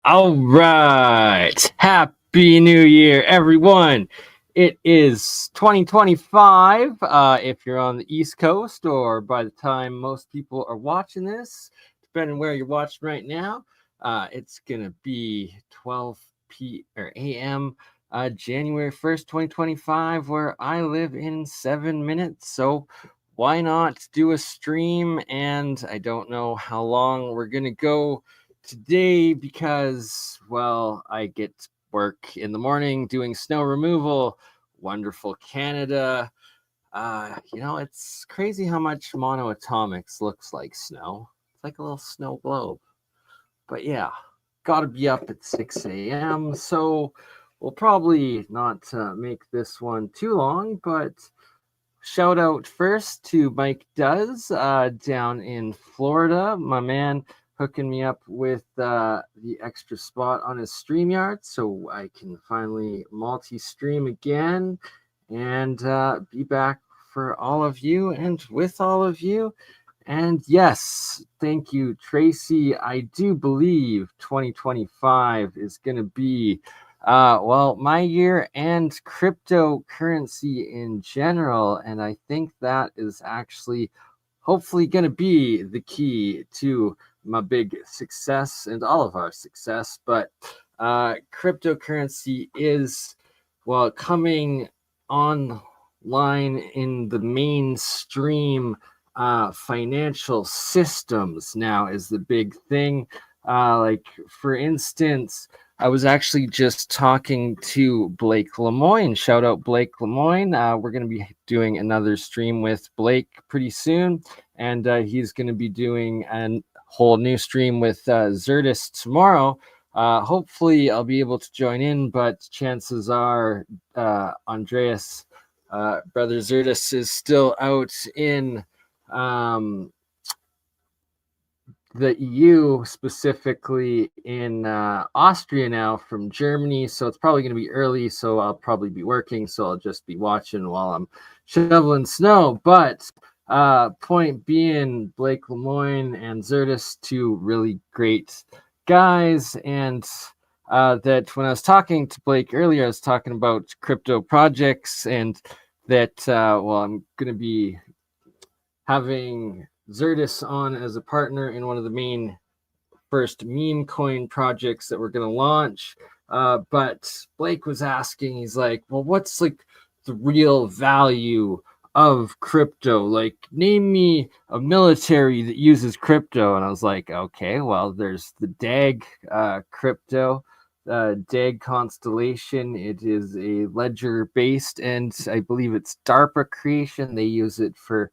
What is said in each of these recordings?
All right. Happy New Year, everyone. It is 2025. If you're on the East Coast, or by the time most people are watching this, depending where you're watching right now, it's going to be 12 a.m. January 1st, 2025, where I live in 7 minutes. So why not do a stream? And I don't know how long we're going to go today because, well, I get work in the morning doing snow removal. Wonderful Canada. It's crazy how much monoatomics looks like snow. It's like a little snow globe. But yeah, gotta be up at 6 a.m. So we'll probably not make this one too long, but shout out first to Mike Does down in Florida, my man, hooking me up with the extra spot on his StreamYard so I can finally multi-stream again and be back for all of you and with all of you. And yes, thank you, Tracy. I do believe 2025 is going to be my year and cryptocurrency in general. And I think that is actually hopefully going to be the key to my big success and all of our success. But cryptocurrency is, well, coming online in the mainstream financial systems now is the big thing. Like, for instance, I was actually just talking to Blake Lemoyne. Shout out Blake Lemoyne. We're going to be doing another stream with Blake pretty soon. And he's going to be doing a whole new stream with Zertis tomorrow. Hopefully I'll be able to join in, but chances are Andreas, brother Zertis, is still out in the EU, specifically in Austria now from Germany. So it's probably going to be early, so I'll probably be working, so I'll just be watching while I'm shoveling snow. But point being, Blake Lemoyne and Zertis, two really great guys. And that when I was talking to Blake earlier, I was talking about crypto projects, and that, I'm going to be having Zertis on as a partner in one of the main first meme coin projects that we're going to launch. But Blake was asking, he's like, well, what's like the real value of crypto? Like, name me a military that uses crypto. And I was like, okay, well, there's the DAG crypto, DAG constellation. It is a ledger based, and I believe it's DARPA creation. They use it for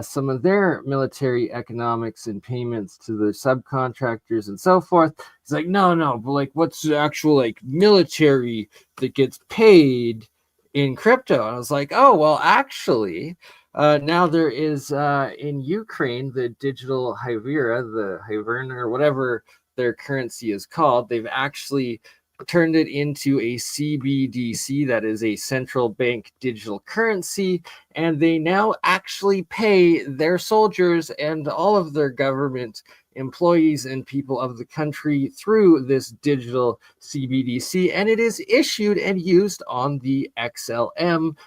some of their military economics and payments to the subcontractors and so forth. He's like, no, but like, what's the actual like military that gets paid in crypto? And I was like, oh, well, actually, now there is in Ukraine the digital Hryvnia, the Hryvnia, or whatever their currency is called. They've actually turned it into a CBDC, that is a central bank digital currency, and they now actually pay their soldiers and all of their government employees and people of the country through this digital CBDC, and it is issued and used on the XLM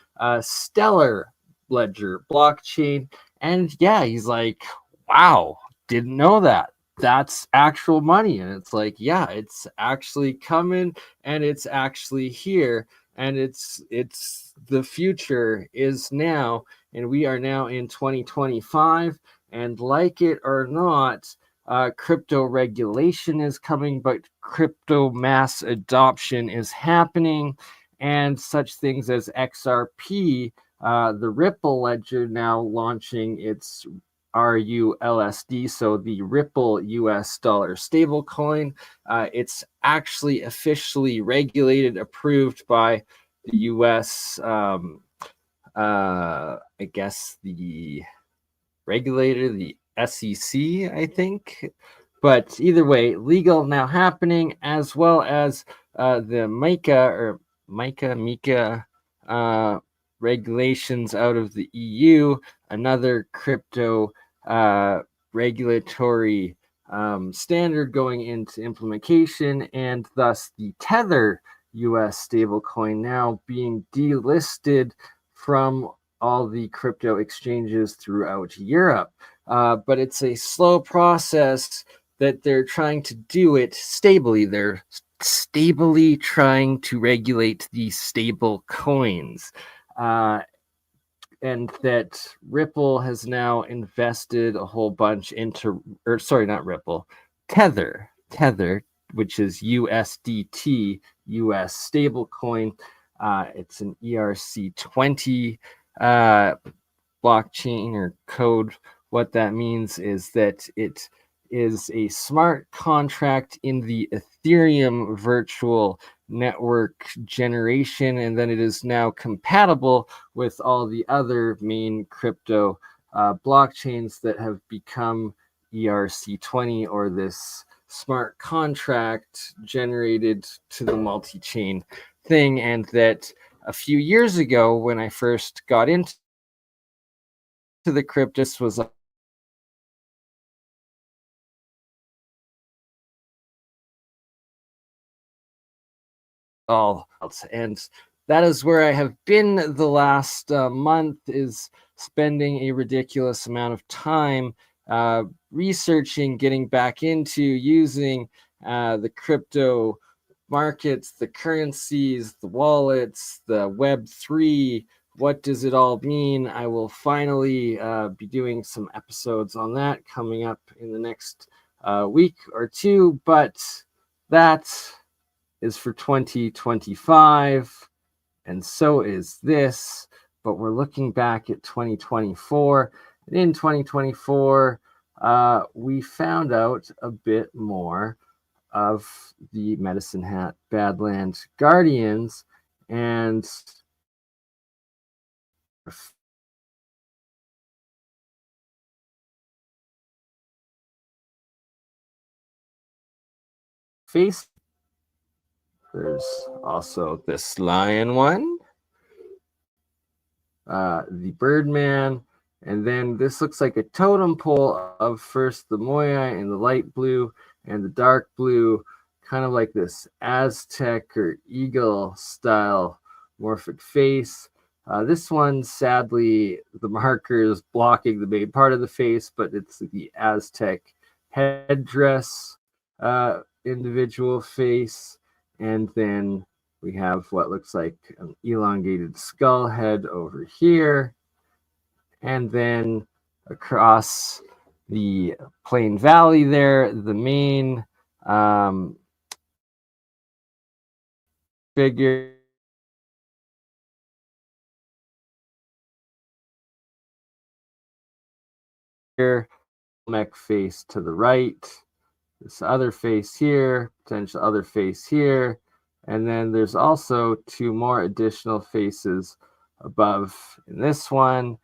Stellar Ledger blockchain. And yeah, he's like, wow, didn't know that. That's actual money. And it's like, yeah, it's actually coming, and it's actually here, and it's the future is now, and we are now in 2025. And like it or not, crypto regulation is coming, but crypto mass adoption is happening, and such things as XRP, the Ripple ledger, now launching its RULSD, so the Ripple US dollar stablecoin. It's actually officially regulated, approved by the US, I guess the regulator, the SEC, I think. But either way, legal now happening, as well as the MiCA regulations out of the EU, another crypto regulatory standard going into implementation, and thus the Tether US stablecoin now being delisted from all the crypto exchanges throughout Europe. But it's a slow process that they're trying to do it stably. They're stably trying to regulate these stable coins. And that Ripple has now invested a whole bunch into, or sorry, not Ripple, Tether, which is USDT, US stablecoin. It's an ERC20 blockchain or code. What that means is that it is a smart contract in the Ethereum virtual network generation, and then it is now compatible with all the other main crypto blockchains that have become ERC20, or this smart contract generated to the multi-chain thing. And that a few years ago, when I first got into the crypto, this was all else. And that is where I have been the last month, is spending a ridiculous amount of time researching, getting back into using the crypto markets, the currencies, the wallets, the Web3. What does it all mean? I will finally be doing some episodes on that coming up in the next week or two, but that is for 2025, and so is this. But we're looking back at 2024. And in 2024, we found out a bit more of the Medicine Hat Badland Guardians, and face. There's also this lion one, the Birdman, and then this looks like a totem pole of first the Moai in the light blue and the dark blue, kind of like this Aztec or eagle style morphic face. This one, sadly, the marker is blocking the main part of the face, but it's the Aztec headdress individual face. And then we have what looks like an elongated skull head over here. And then across the Plain Valley there, the main figure mech face to the right, this other face here, potential other face here, and then there's also two more additional faces above in this one,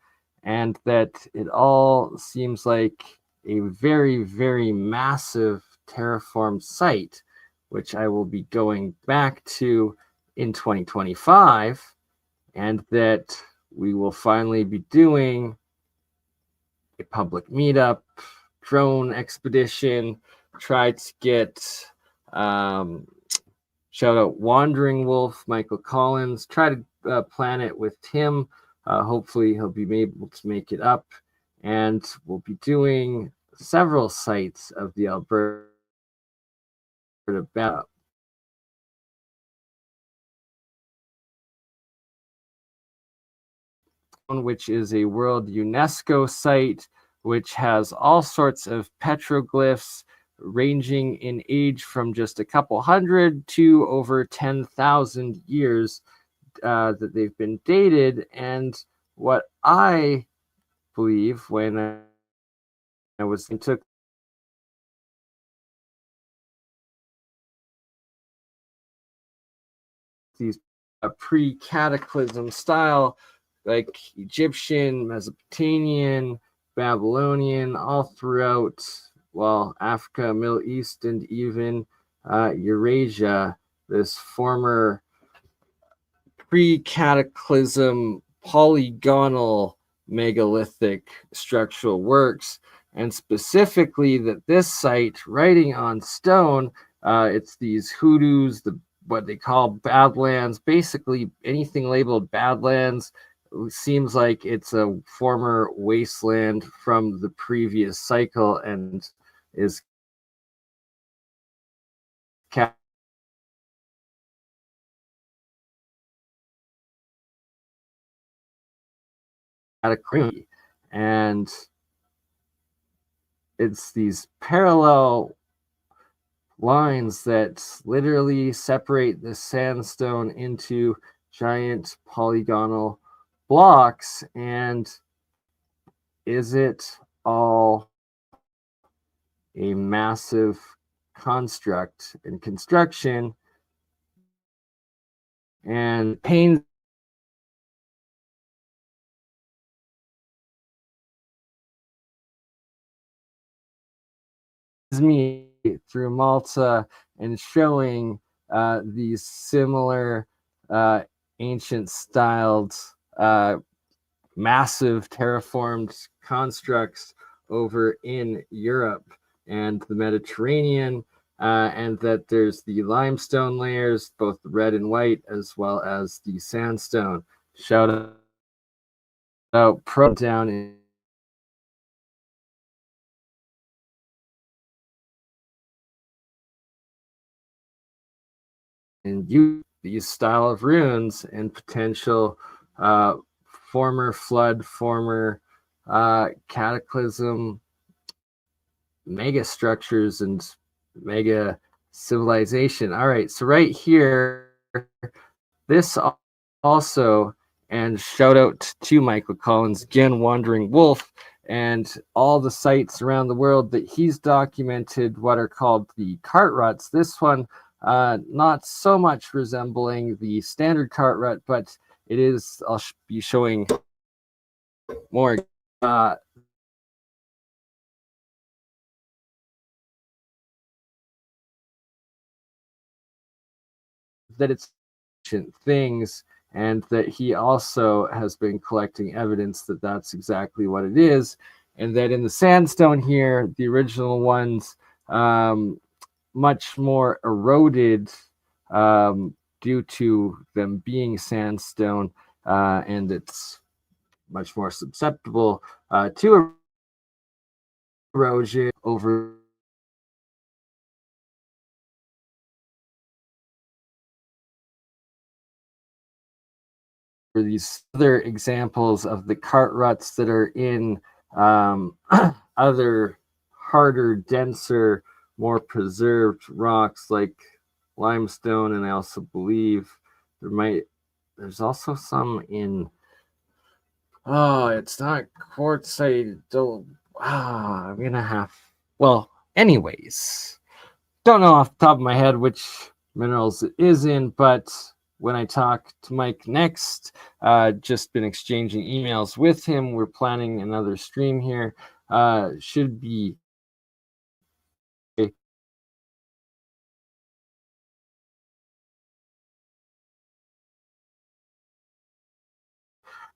and that it all seems like a very, very massive terraformed site, which I will be going back to in 2025, and that we will finally be doing a public meetup, drone expedition, try to get shout out Wandering Wolf, Michael Collins, try to plan it with Tim. Hopefully he'll be able to make it up, and we'll be doing several sites of the Alberta Battle, which is a World UNESCO site, which has all sorts of petroglyphs ranging in age from just a couple hundred to over 10,000 years that they've been dated. And what I believe, when I took these pre-cataclysm style, like Egyptian, Mesopotamian, Babylonian, all throughout well, Africa, Middle East, and even Eurasia, this former pre-cataclysm polygonal megalithic structural works, and specifically that this site, writing on stone, it's these hoodoos, what they call badlands, basically anything labeled badlands seems like it's a former wasteland from the previous cycle and is cataclysmic. And it's these parallel lines that literally separate the sandstone into giant polygonal blocks. And is it all a massive construct and construction? And pains me through Malta and showing these similar ancient styled massive terraformed constructs over in Europe and the Mediterranean, and that there's the limestone layers, both red and white, as well as the sandstone. Shout out pro down in use these style of runes and potential former flood, former cataclysm mega structures and mega civilization. All right, so right here, this also, and shout out to Michael Collins, again, Wandering Wolf, and all the sites around the world that he's documented what are called the cart ruts. This one, not so much resembling the standard cart rut, but it is, I'll be showing more. That it's ancient things, and that he also has been collecting evidence that that's exactly what it is, and that in the sandstone here, the original ones, much more eroded due to them being sandstone, and it's much more susceptible to erosion over these other examples of the cart ruts that are in other harder, denser, more preserved rocks like limestone, and I also believe there's also some in it's not quartzite. I'm gonna have, well, anyways, don't know off the top of my head which minerals it is in, but when I talk to Mike next, just been exchanging emails with him. We're planning another stream here. Should be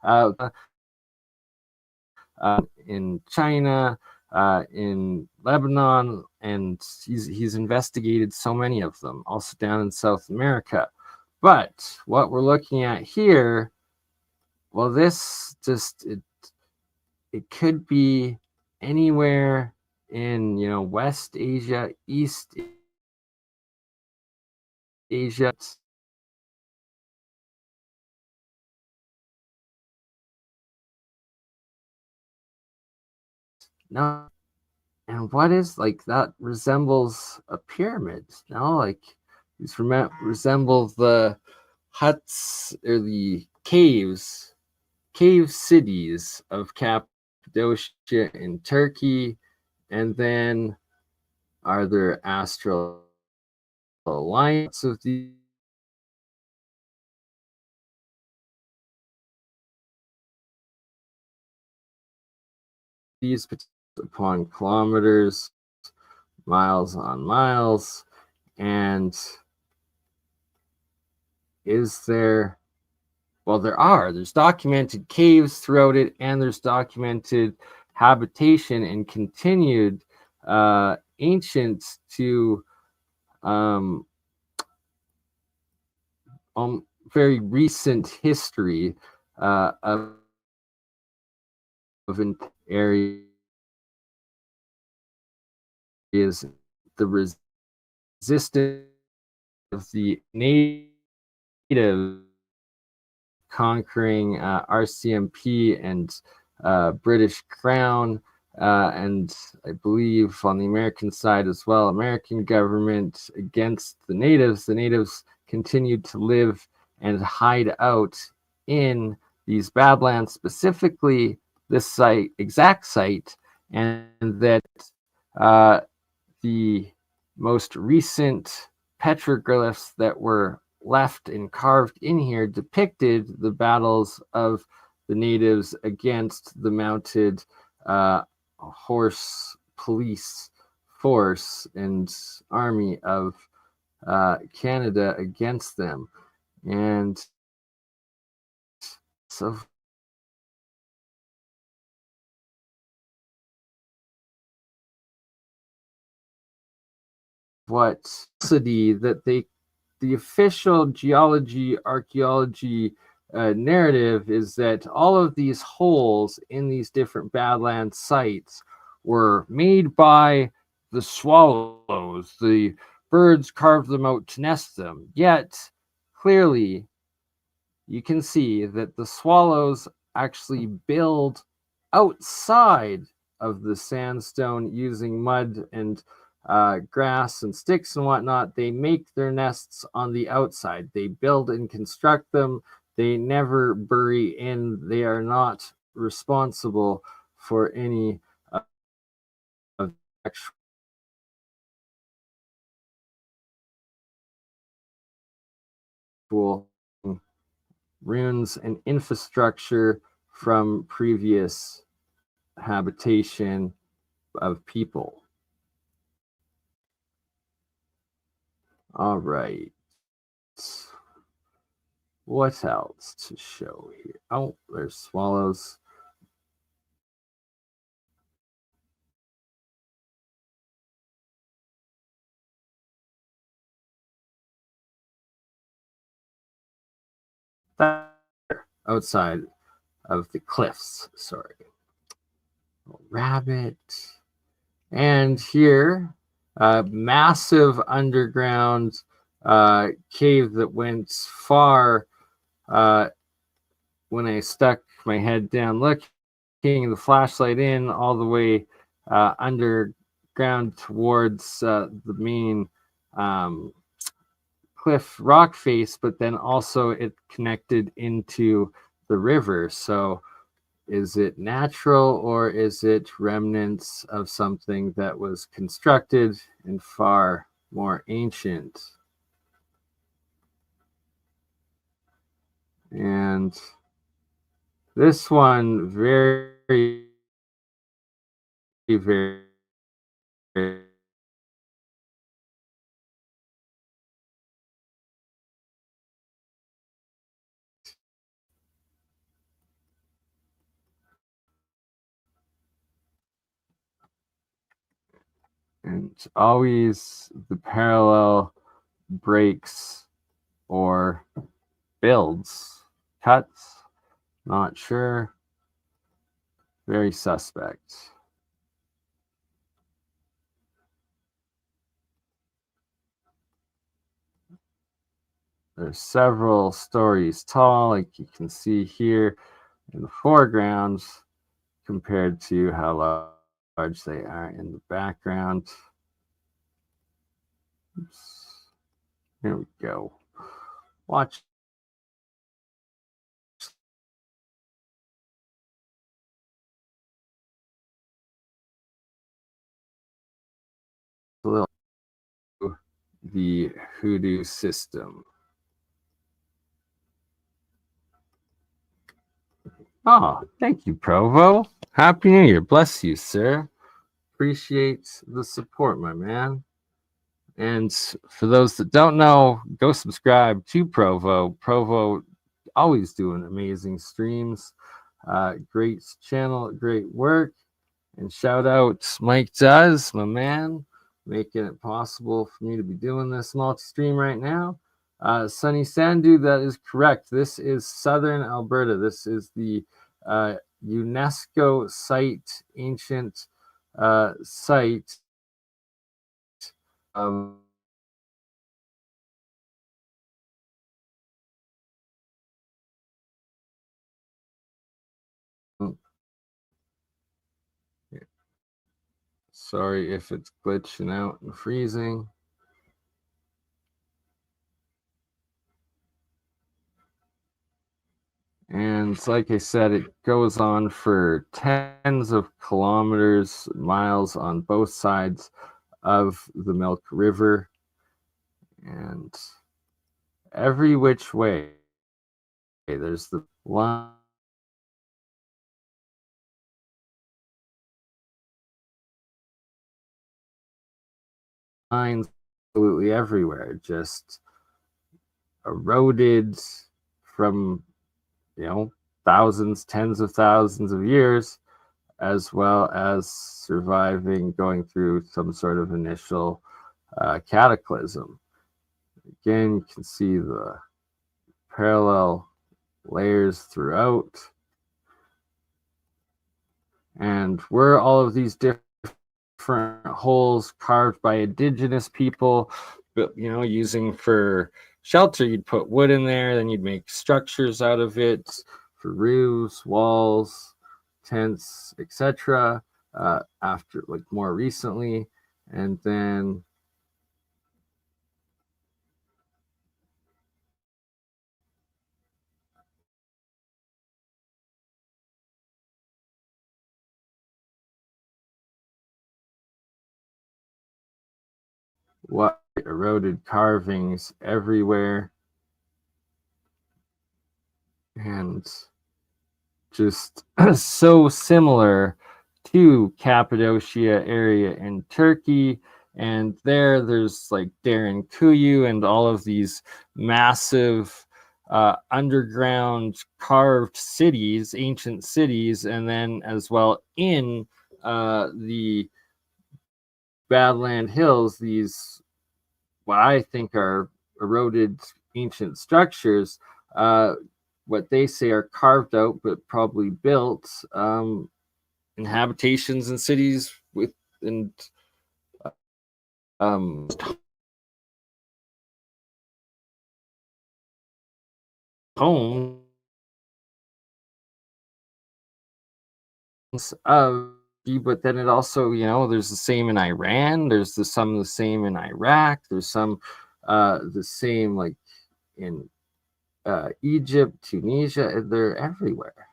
uh, in China, in Lebanon, and he's investigated so many of them, also down in South America. But what we're looking at here, well, this just it could be anywhere in West Asia, East Asia. No, and what is like that resembles a pyramid? No, like these resemble the huts or the cave cities of Cappadocia in Turkey, and then are there astral alliance of these upon kilometers miles on miles. And is there, well, there's documented caves throughout it, and there's documented habitation and continued ancient to very recent history of areas, the resistance of the natives conquering RCMP and British Crown, and I believe on the American side as well, American government against the natives. The natives continued to live and hide out in these Badlands, specifically this site, exact site, and that the most recent petroglyphs that were left and carved in here depicted the battles of the natives against the mounted horse police force and army of Canada against them. And so what that the official geology archaeology narrative is that all of these holes in these different Badlands sites were made by the swallows. The birds carved them out to nest them. Yet, clearly, you can see that the swallows actually build outside of the sandstone using mud and grass and sticks and whatnot. They make their nests on the outside. They build and construct them. They never bury in. They are not responsible for any of the actual ruins and infrastructure from previous habitation of people. All right. What else to show here? Oh, there's swallows. Outside of the cliffs, sorry. Rabbit. And here, a massive underground cave that went far when I stuck my head down looking, the flashlight in all the way underground towards the main cliff rock face, but then also it connected into the river. So is it natural, or is it remnants of something that was constructed and far more ancient? And this one very, very, very and always the parallel breaks or builds, cuts, not sure, very suspect. There's several stories tall, like you can see here in the foreground, compared to how large they are in the background. Oops. Here we go. Watch. A little the hoodoo system. Oh, thank you, Provo. Happy New Year. Bless you, sir. appreciate the support, my man. And for those that don't know, go subscribe to Provo. Provo always doing amazing streams. Great channel, great work. And shout out Mike Does, my man, making it possible for me to be doing this multi-stream right now. Sunny Sandu, that is correct. This is Southern Alberta. This is the UNESCO site, ancient site of sorry if it's glitching out and freezing. And like I said, it goes on for tens of kilometers, miles on both sides of the Milk River. And every which way, there's the lines absolutely everywhere, just eroded from, thousands, tens of thousands of years, as well as surviving, going through some sort of initial cataclysm. Again, you can see the parallel layers throughout. And were all of these different holes carved by indigenous people, but using for shelter, you'd put wood in there, then you'd make structures out of it for roofs, walls, tents, etc. After, like, more recently, and then what eroded carvings everywhere, and just so similar to Cappadocia area in Turkey. And there's like Darren Kuyu and all of these massive underground carved cities, ancient cities, and then as well in the Badland Hills, these what I think are eroded ancient structures, what they say are carved out but probably built in habitations and cities with and homes of, but then it also, there's the same in Iran, there's some of the same in Iraq, there's some the same like in Egypt, Tunisia, they're everywhere.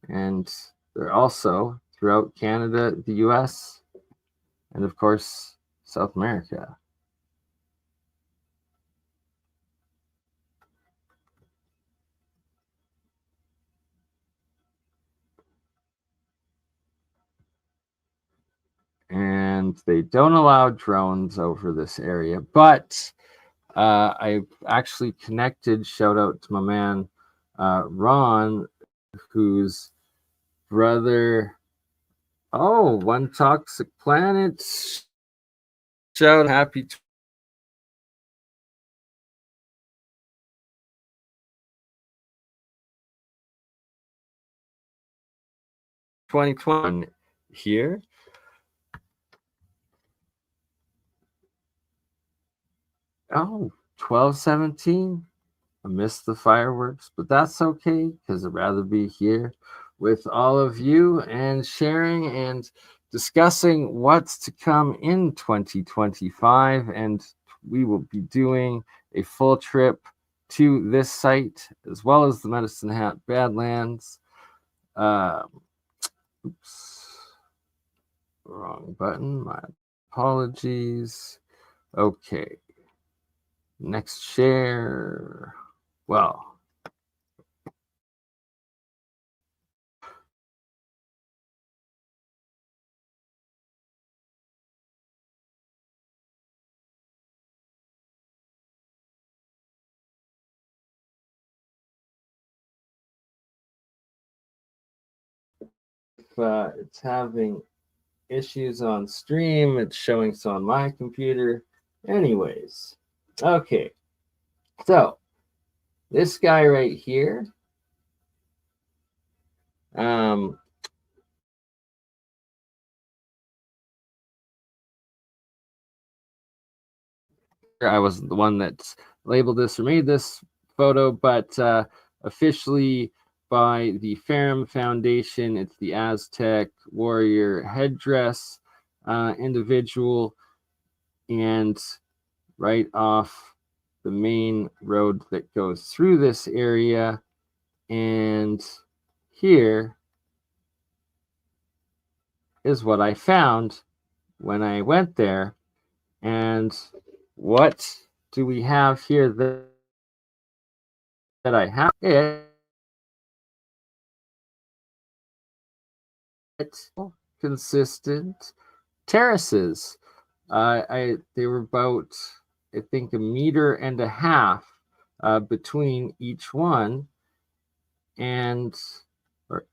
And they're also throughout Canada, the US, and of course, South America. And they don't allow drones over this area, but I actually connected, shout out to my man Ron, whose brother, One Toxic Planet, shout, happy 2020 here. 12:17. I missed the fireworks, but that's okay because I'd rather be here with all of you and sharing and discussing what's to come in 2025. And we will be doing a full trip to this site as well as the Medicine Hat Badlands. Oops, wrong button. My apologies. Okay. Next share. Well, it's having issues on stream. It's showing so on my computer. Anyways, okay. So this guy right here, I wasn't the one that labeled this or made this photo, but officially by the Ferrum Foundation, it's the Aztec warrior headdress individual, and right off the main road that goes through this area. And here is what I found when I went there. And what do we have here that I have? It consistent terraces. They were about, I think, 1.5 meters between each one, and or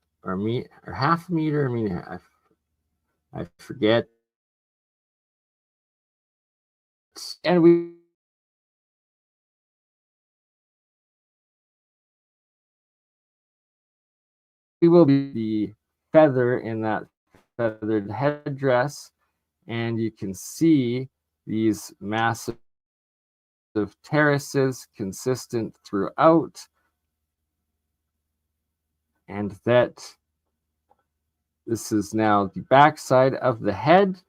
half a meter. I mean, I forget. And we will be the feather in that feathered headdress, and you can see these massive terraces consistent throughout, and that this is now the backside of the head,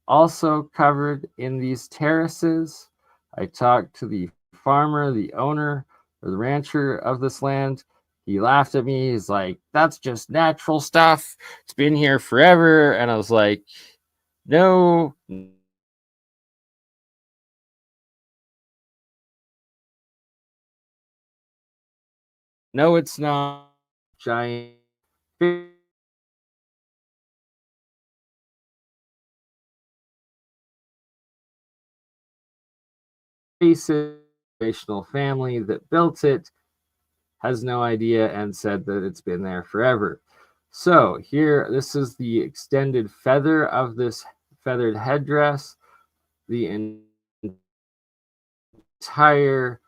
also covered in these terraces. I talked to the farmer, the owner, or the rancher of this land. He laughed at me. He's like, "That's just natural stuff. It's been here forever." And I was like, "No, no, it's not." Giant faces, generational family that built it has no idea and said that it's been there forever. So here, this is the extended feather of this feathered headdress. The entire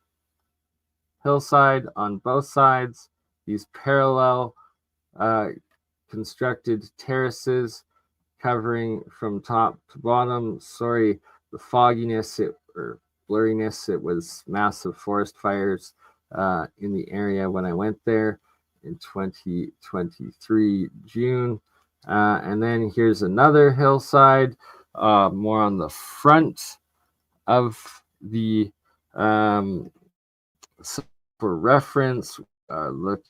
hillside on both sides, these parallel constructed terraces covering from top to bottom. Sorry, the fogginess or blurriness. It was massive forest fires in the area when I went there in 2023 June. And then here's another hillside, more on the front of the so for reference, look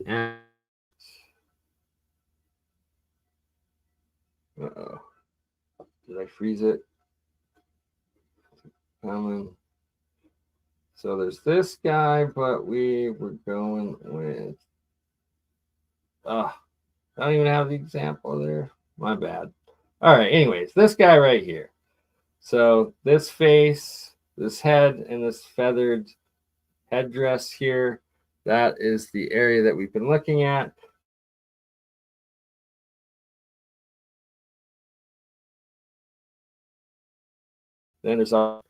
at. Uh-oh. Did I freeze it? So there's this guy, but we were going with. I don't even have the example there. My bad. All right. Anyways, this guy right here. So this face, this head, and this feathered headdress here, that is the area that we've been looking at. Then there's all,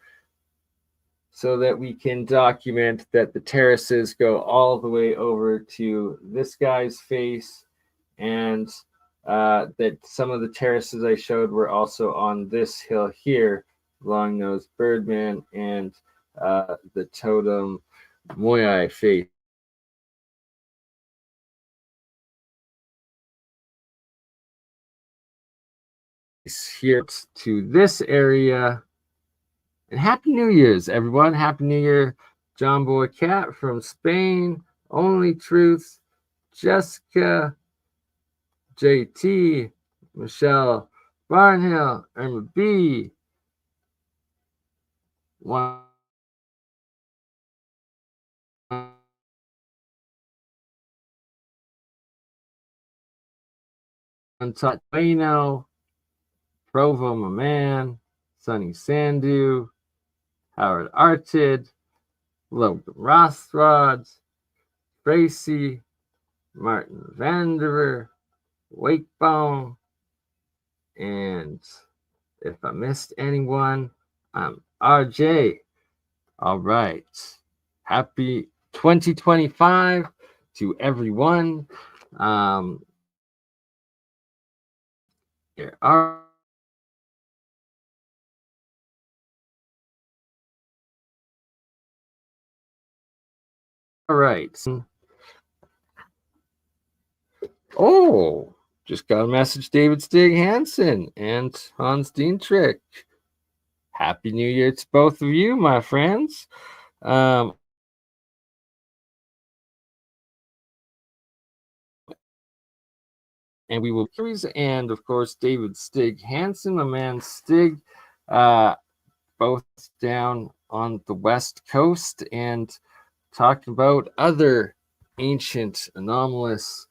so that we can document that the terraces go all the way over to this guy's face, and that some of the terraces I showed were also on this hill here, long-nosed birdman and the totem moai face here to this area. And Happy New Year's, everyone. Happy New Year, John Boy Cat from Spain, Only Truth, Jessica, JT, Michelle Barnhill, Irma B, one Bueno, Provo, my man, Sonny Sandu, Howard Artid, Logan Rosthrod, Tracy, Martin Vandever, Wakebone, and if I missed anyone, I'm RJ. All right. Happy 2025 to everyone. Here are all right. Oh, just got a message, David Stig Hansen and Hans Dientrich. Happy New Year to both of you, my friends. And we will and of course David Stig Hansen, my man Stig, both down on the West Coast and talking about other ancient anomalous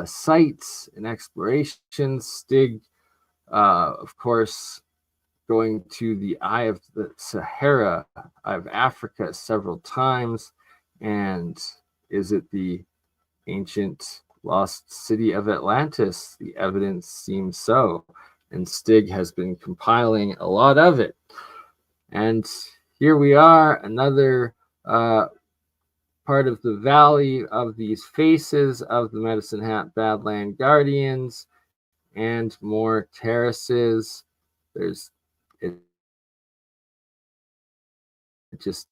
sites and explorations. Stig, of course, going to the Eye of the Sahara, Eye of Africa several times. And is it the ancient lost city of Atlantis? The evidence seems so. And Stig has been compiling a lot of it. And here we are, another part of the valley of these faces of the Medicine Hat Badland Guardians and more terraces. There's it just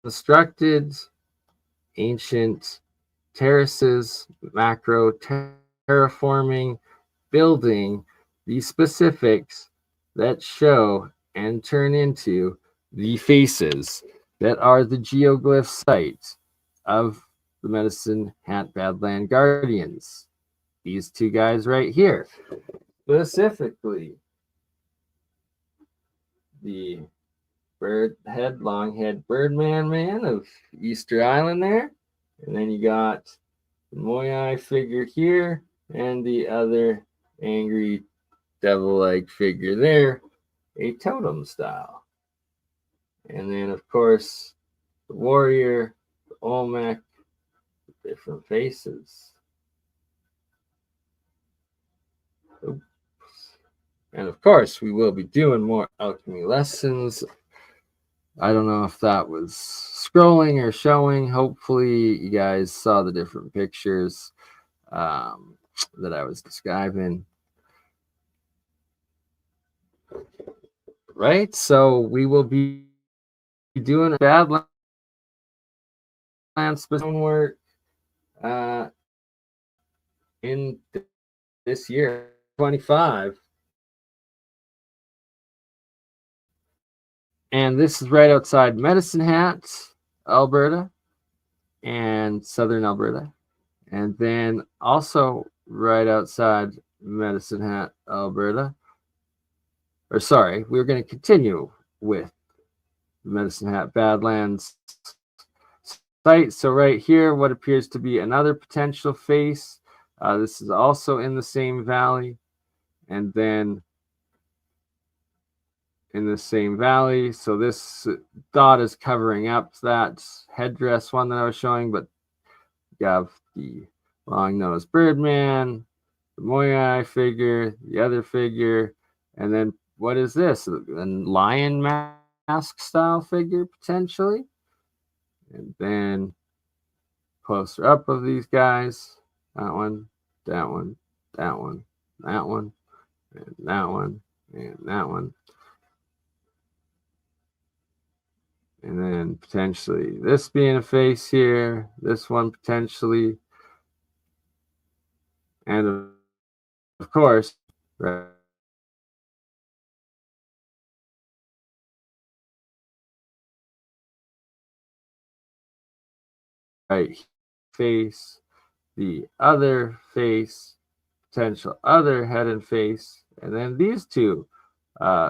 constructed ancient terraces, macro terraforming, building these specifics that show and turn into the faces that are the geoglyph sites of the Medicine Hat Badland Guardians. These two guys right here, specifically the bird head, long head birdman man of Easter Island there. And then you got the Moai figure here and the other angry devil-like figure there, a totem style. And then, of course, the warrior, the Olmec, different faces. Oops. And of course, we will be doing more alchemy lessons. I don't know if that was scrolling or showing. Hopefully, you guys saw the different pictures that I was describing. Right? So we will be doing Badland work in this year, 25. And this is right outside Medicine Hat, Alberta, and southern Alberta. And then also right outside Medicine Hat, Alberta. Or sorry, we're going to continue with Medicine Hat Badlands site. So right here, what appears to be another potential face. This is also in the same valley. And then in the same valley. So this dot is covering up that headdress one that I was showing, but you have the long-nosed birdman, the Moai figure, the other figure, and then what is this? A lion mask style figure, potentially. And then closer up of these guys, that one, that one, that one, that one, and that one, and that one. And then potentially this being a face here, this one potentially. And of course, right face, the other face, potential other head and face, and then these two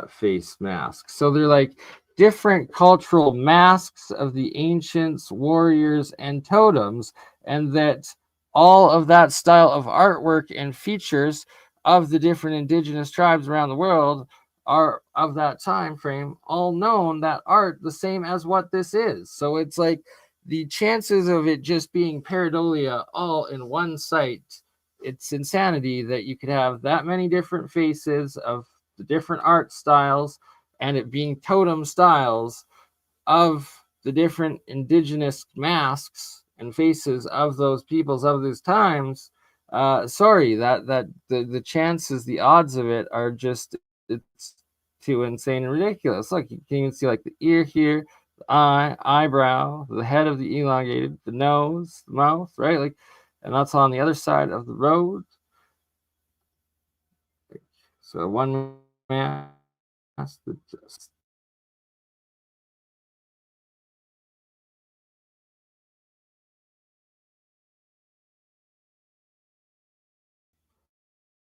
face masks. So they're like different cultural masks of the ancients, warriors, and totems, and that all of that style of artwork and features of the different indigenous tribes around the world are of that time frame, all known that art the same as what this is. So it's like the chances of it just being pareidolia all in one site, it's insanity that you could have that many different faces of the different art styles and it being totem styles of the different indigenous masks and faces of those peoples of those times. Sorry, that the chances, the odds of it are just, it's too insane and ridiculous. Look, you can even see like the ear here, the eye, eyebrow, the head of the elongated, the nose, the mouth, right? Like, and that's on the other side of the road. So one mask that just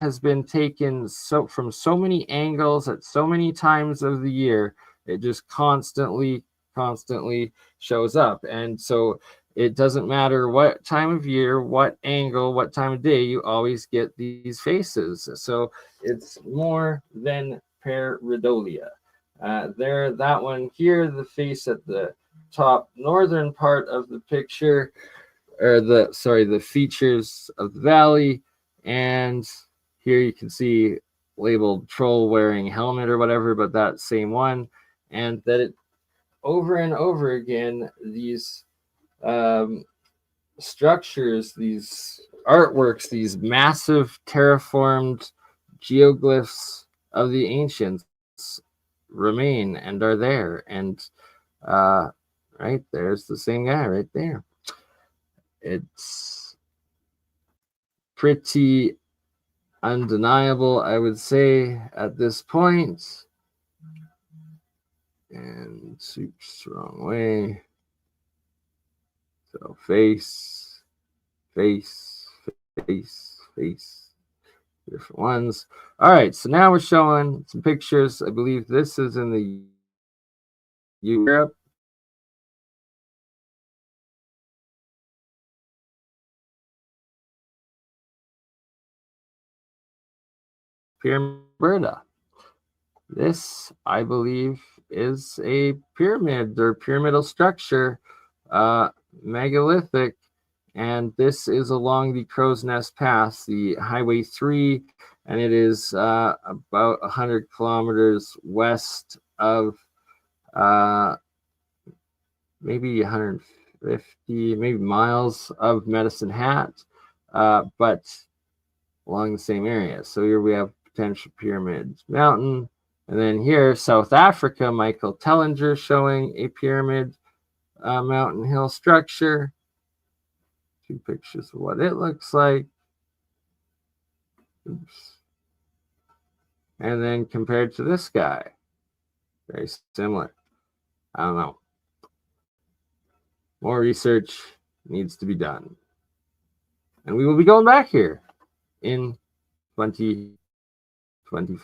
has been taken so from so many angles at so many times of the year. It just constantly shows up. And so it doesn't matter what time of year, what angle, what time of day, you always get these faces. So it's more than pareidolia. There, that one here, the face at the top northern part of the picture, or the features of the valley. And here you can see labeled troll wearing helmet or whatever, but that same one. And that it over and over again, these structures, these artworks, these massive terraformed geoglyphs of the ancients remain and are there. And right there's the same guy right there. It's pretty undeniable, I would say, at this point. And oops, wrong way. So face, face, face, different ones. All right, so now we're showing some pictures. I believe this is in the Europe. Pyramid. This, I believe, is a pyramid or pyramidal structure, megalithic, and this is along the Crow's Nest Pass, the Highway 3, and it is about 100 kilometers west of maybe 150, maybe miles of Medicine Hat, but along the same area. So here we have potential Pyramid Mountain. And then here, South Africa, Michael Tellinger showing a pyramid mountain hill structure. Two pictures of what it looks like. Oops. And then compared to this guy, very similar. I don't know. More research needs to be done. And we will be going back here in 2020.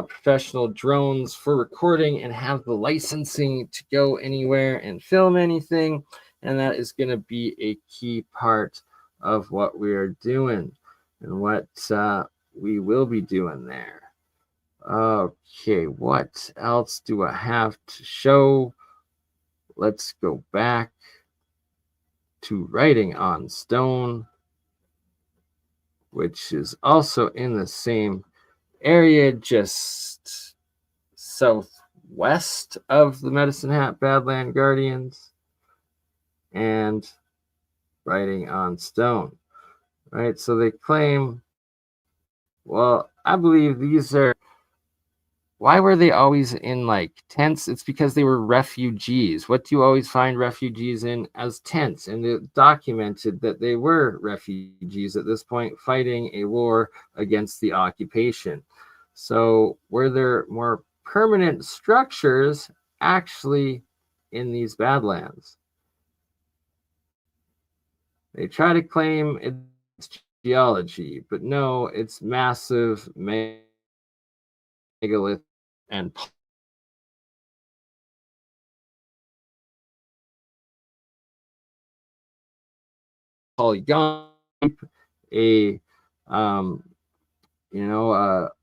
Professional drones for recording and have the licensing to go anywhere and film anything. And that is going to be a key part of what we are doing and what we will be doing there. Okay, what else do I have to show? Let's go back to writing on stone, which is also in the same area, just southwest of the Medicine Hat Badland Guardians, and writing on stone. Right, so they claim, well, I believe these are, why were they always in like tents? It's because they were refugees. What do you always find refugees in? As tents. And it documented that they were refugees at this point fighting a war against the occupation. So were there more permanent structures actually in these Badlands? They try to claim it's geology, but no, it's massive megalith and polygon, a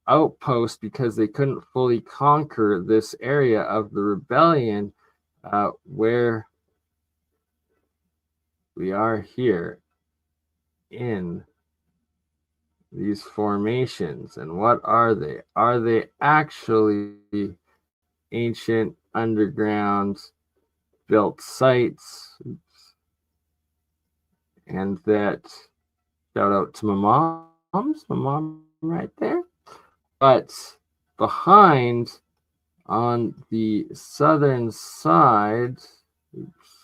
outpost because they couldn't fully conquer this area of the rebellion, where we are here in these formations. And what are they? Are they actually ancient underground built sites? Oops. And that, shout out to my mom right there. But behind on the southern side, oops,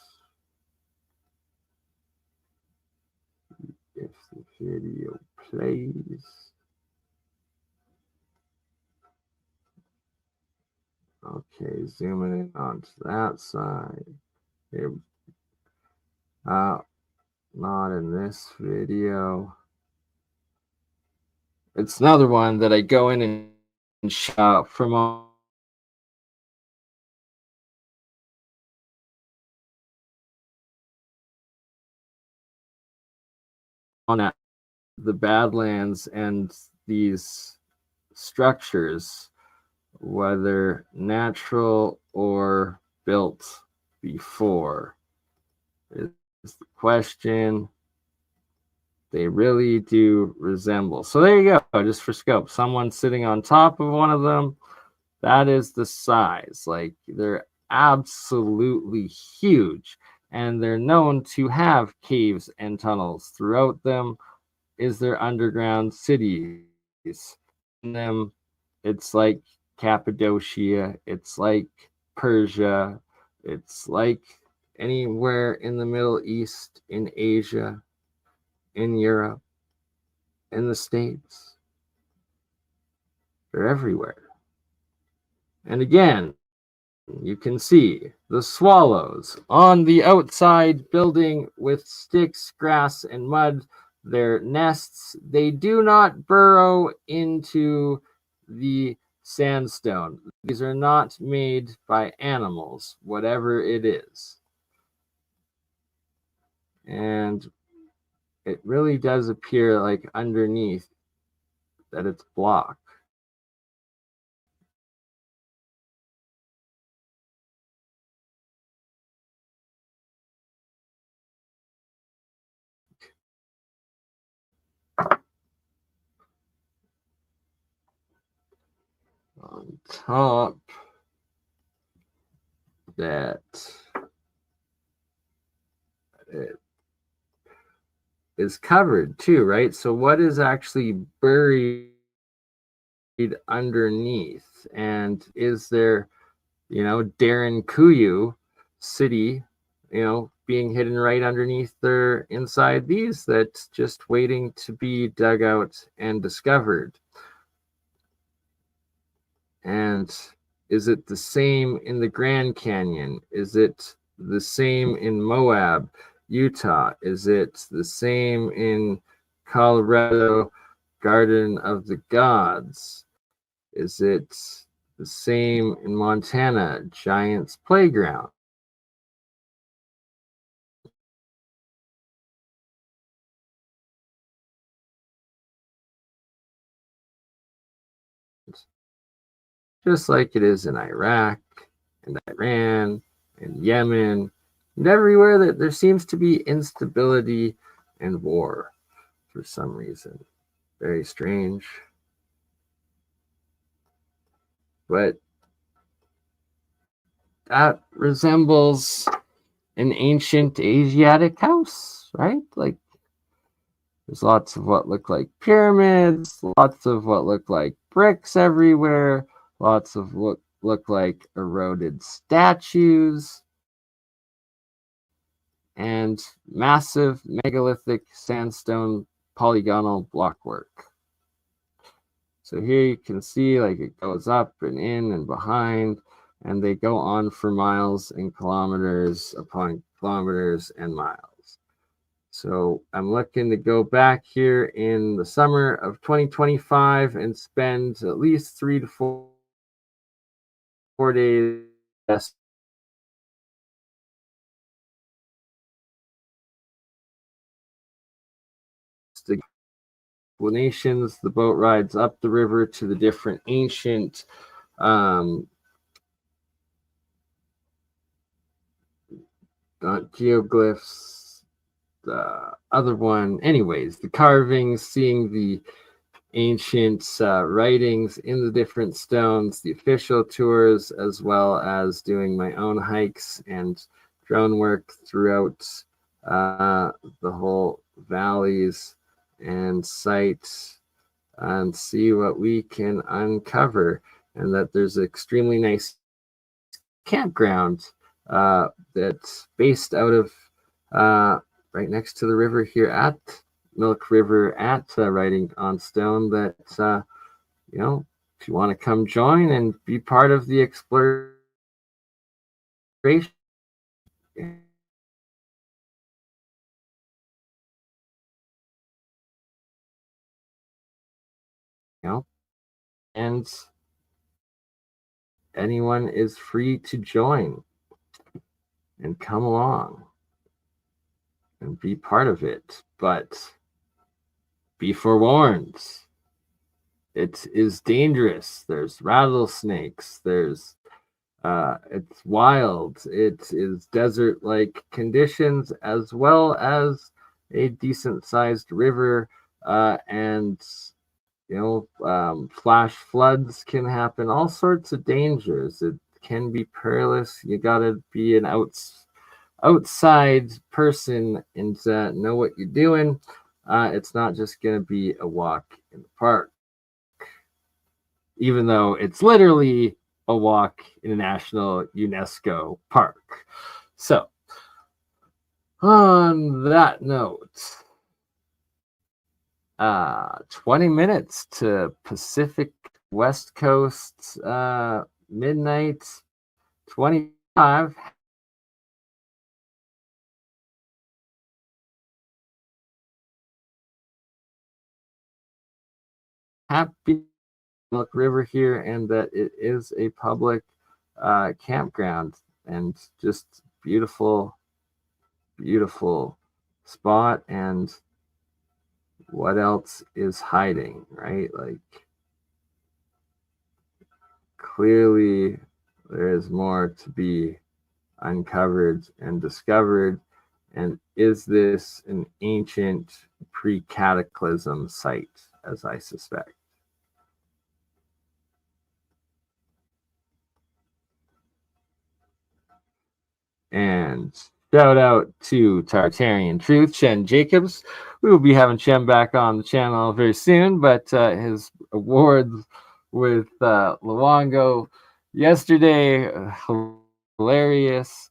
if the video plays. Okay, zooming in onto that side. Here, not in this video. It's another one that I go in and shop from on at the Badlands and these structures, whether natural or built before, is the question. They really do resemble. So there you go, just for scope. Someone sitting on top of one of them, that is the size. Like, they're absolutely huge, and they're known to have caves and tunnels throughout them. Is there underground cities in them? It's like Cappadocia, it's like Persia, it's like anywhere in the Middle East, in Asia, in Europe, in the States. They're everywhere. And again, you can see the swallows on the outside building with sticks, grass, and mud. Their nests, they do not burrow into the sandstone. These are not made by animals, whatever it is. And it really does appear like underneath that it's blocked. On top, that it is covered too, right? So what is actually buried underneath? And is there, Darren Kuyu city, being hidden right underneath there inside these, that's just waiting to be dug out and discovered? And is it the same in the Grand Canyon? Is it the same in Moab, Utah? Is it the same in Colorado, Garden of the Gods? Is it the same in Montana, Giants Playground? Just like it is in Iraq and Iran and Yemen and everywhere that there seems to be instability and war for some reason. Very strange. But that resembles an ancient Asiatic house, right? Like, there's lots of what look like pyramids, lots of what look like bricks everywhere, lots of what look like eroded statues, and massive megalithic sandstone polygonal blockwork. So here you can see, like, it goes up and in and behind, and they go on for miles and kilometers upon kilometers and miles. So I'm looking to go back here in the summer of 2025 and spend at least 3 to 4 days explanations, the boat rides up the river to the different ancient geoglyphs, the other one, anyways, the carvings, seeing the ancient writings in the different stones, the official tours, as well as doing my own hikes and drone work throughout the whole valleys and sites, and see what we can uncover. And that there's an extremely nice campground that's based out of right next to the river here at Milk River at Writing on Stone, that if you want to come join and be part of the exploration, and anyone is free to join and come along and be part of it. But be forewarned, it is dangerous. There's rattlesnakes. It's wild. It is desert-like conditions, as well as a decent-sized river, and flash floods can happen. All sorts of dangers. It can be perilous. You gotta be an outside person and know what you're doing. It's not just gonna be a walk in the park, even though it's literally a walk in a national UNESCO park. So, on that note, 20 minutes to Pacific West Coast, midnight 25. Happy Milk River here, and that it is a public campground, and just beautiful, beautiful spot. And what else is hiding, right? Like, clearly there is more to be uncovered and discovered. And is this an ancient pre-cataclysm site, as I suspect? And shout out to Tartarian Truth, Chen Jacobs. We will be having Chen back on the channel very soon, but his awards with Luongo yesterday, hilarious.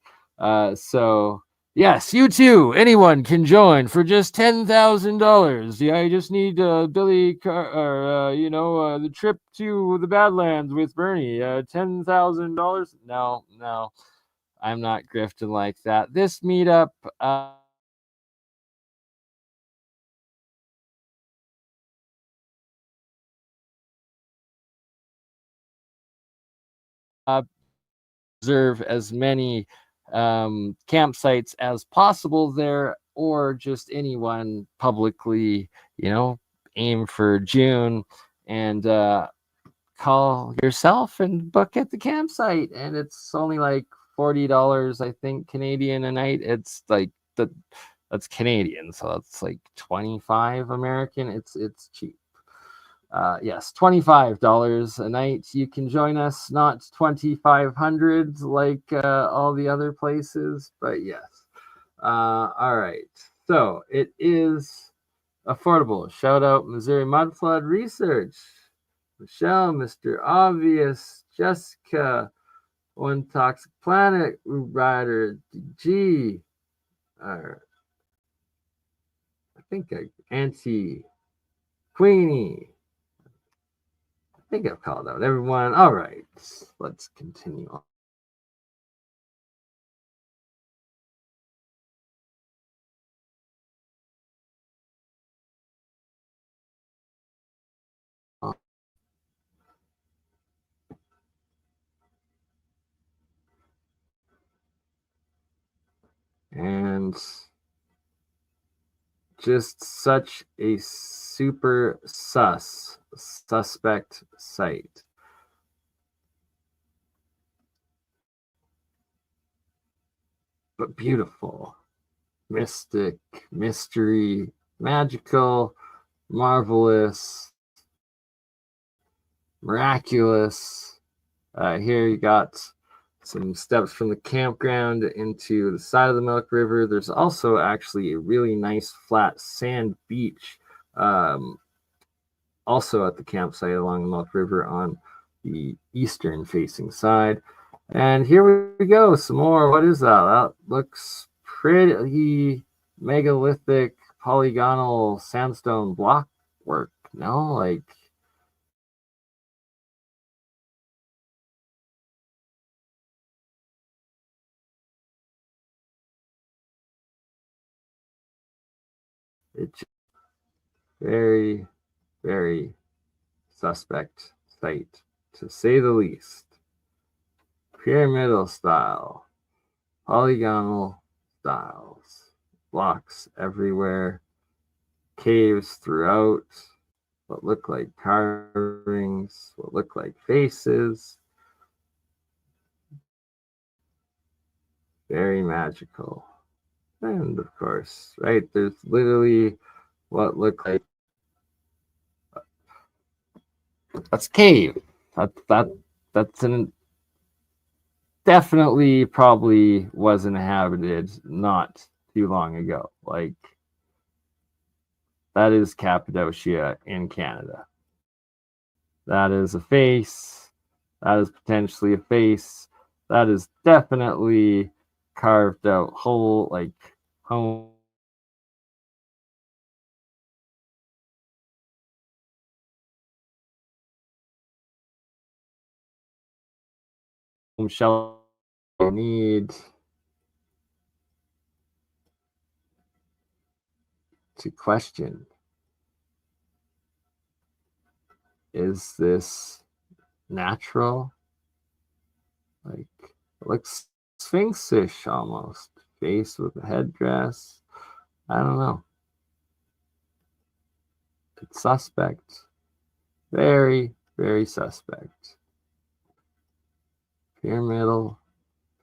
So yes, you too. Anyone can join for just $10,000. Yeah, you just need Billy or the trip to the Badlands with Bernie. $10,000. No, no. I'm not grifting like that. This meetup, reserve as many campsites as possible there, or just anyone publicly, aim for June and call yourself and book at the campsite. And it's only like $40, I think, Canadian a night. It's like that's Canadian, so that's like 25 American. It's cheap. Yes, $25 a night. You can join us, not 2,500 like all the other places, but yes. All right. So it is affordable. Shout out Missouri Mudflood Research, Michelle, Mr. Obvious, Jessica, One Toxic Planet, Rider, G, I think Auntie, Queenie. I think I've called out everyone. All right, let's continue on. And just such a super suspect site. But beautiful, mystic, mystery, magical, marvelous, miraculous. Here you got some steps from the campground into the side of the Milk River. There's also actually a really nice flat sand beach, also at the campsite along the Milk River on the eastern facing side. And here we go, some more. What is that? That looks pretty megalithic polygonal sandstone block work. No, like it's very, very suspect site, to say the least. Pyramidal style, polygonal styles, blocks everywhere, caves throughout, what look like carvings, what look like faces. Very magical. And of course, right, there's literally what look like that's cave. That's an definitely probably was inhabited not too long ago. Like that is Cappadocia in Canada. That is a face. That is potentially a face. That is definitely carved out whole, like home shelter need to question, is this natural? Like it looks sphinxish almost, face with a headdress. I don't know. It's suspect. Very, very suspect. Pyramidal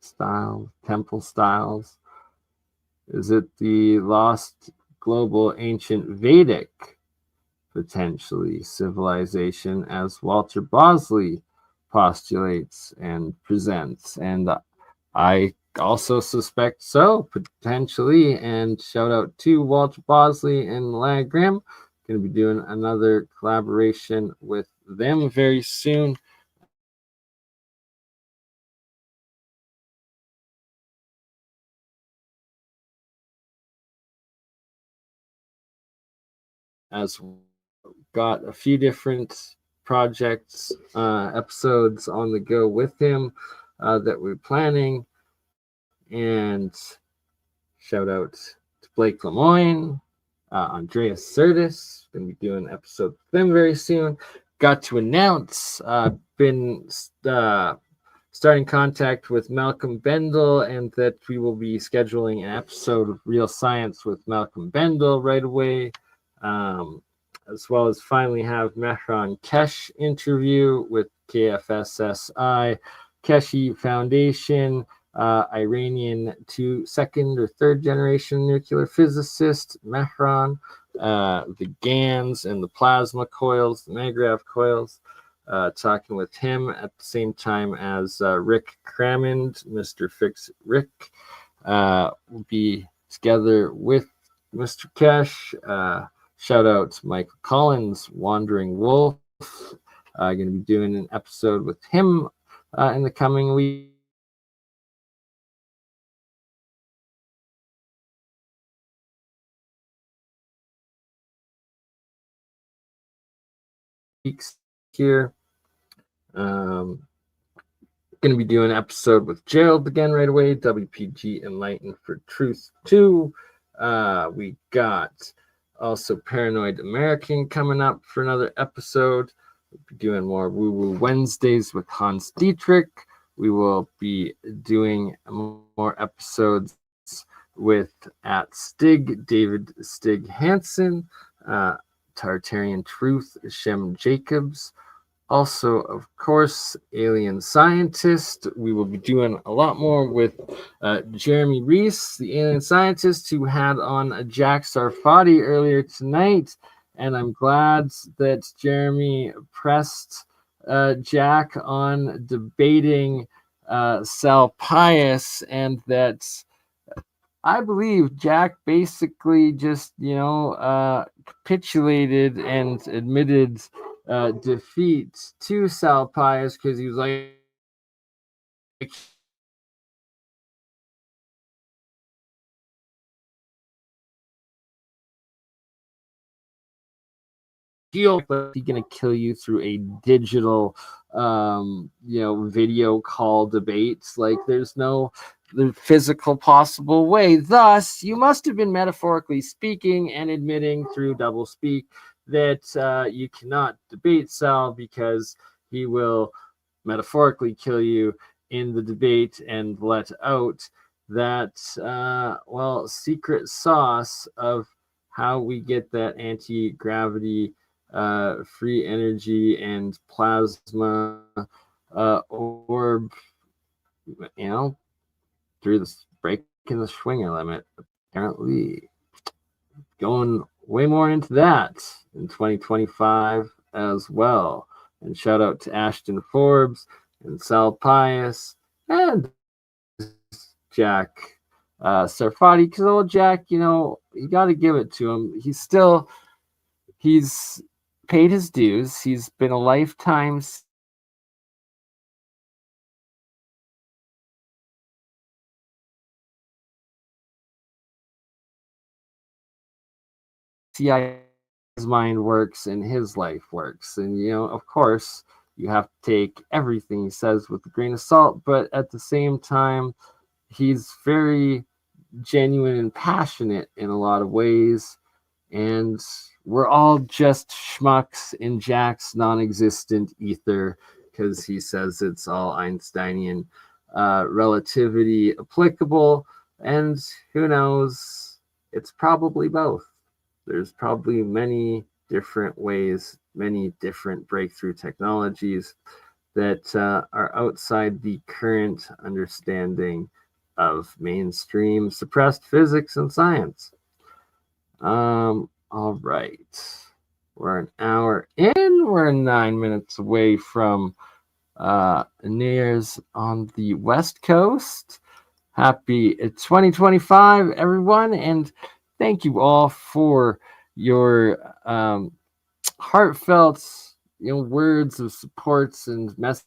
style, temple styles. Is it the lost global ancient Vedic, potentially, civilization, as Walter Bosley postulates and presents? And I also suspect so, potentially. And shout out to Walter Bosley and Lagrim. Going to be doing another collaboration with them very soon. As got a few different projects, episodes on the go with him that we're planning. And shout out to Blake Lemoyne, Andreas Sertis. Going to be doing an episode with them very soon. Got to announce, been starting contact with Malcolm Bendel, and that we will be scheduling an episode of Real Science with Malcolm Bendel right away. As well as finally have Mehran Kesh interview with KFSSI, Keshi Foundation, Iranian second or third generation nuclear physicist, Mehran, the GANs and the plasma coils, the Magrav coils, talking with him at the same time as Rick Cramond, Mr. Fix Rick, will be together with Mr. Kesh. Shout out to Michael Collins, Wandering Wolf. Going to be doing an episode with him in the coming weeks. Here. Going to be doing an episode with Gerald again right away. WPG Enlightened for Truth 2. We got also Paranoid American coming up for another episode. We'll be doing more Woo Woo Wednesdays with Hans Dietrich. We will be doing more episodes with at Stig, David Stig Hansen, Tartarian Truth, Shem Jacobs. Also, of course, Alien Scientist. We will be doing a lot more with Jeremy Reese, the alien scientist who had on Jack Sarfati earlier tonight. And I'm glad that Jeremy pressed Jack on debating Sal Pius, and that I believe Jack basically just, capitulated and admitted defeat to Sal Pius because he was like, he's going to kill you through a digital, video call debates. Like, there's no the physical possible way. Thus, you must have been metaphorically speaking and admitting through double speak that you cannot debate Sal because he will metaphorically kill you in the debate and let out that, secret sauce of how we get that anti-gravity free energy and plasma orb, through the breaking the Schwinger limit. Apparently, going way more into that in 2025 as well. And shout out to Ashton Forbes and Sal Pius and Jack Sarfati, because old Jack, you got to give it to him. He's paid his dues. He's been a lifetime CIA. His mind works and his life works. And, of course, you have to take everything he says with a grain of salt, but at the same time, he's very genuine and passionate in a lot of ways. And we're all just schmucks in Jack's non-existent ether because he says it's all Einsteinian relativity applicable. And who knows? It's probably both. There's probably many different ways, many different breakthrough technologies that are outside the current understanding of mainstream suppressed physics and science. All right. We're an hour in. We're 9 minutes away from New Year's on the West Coast. Happy 2025, everyone. And thank you all for your heartfelt, words of supports and messages.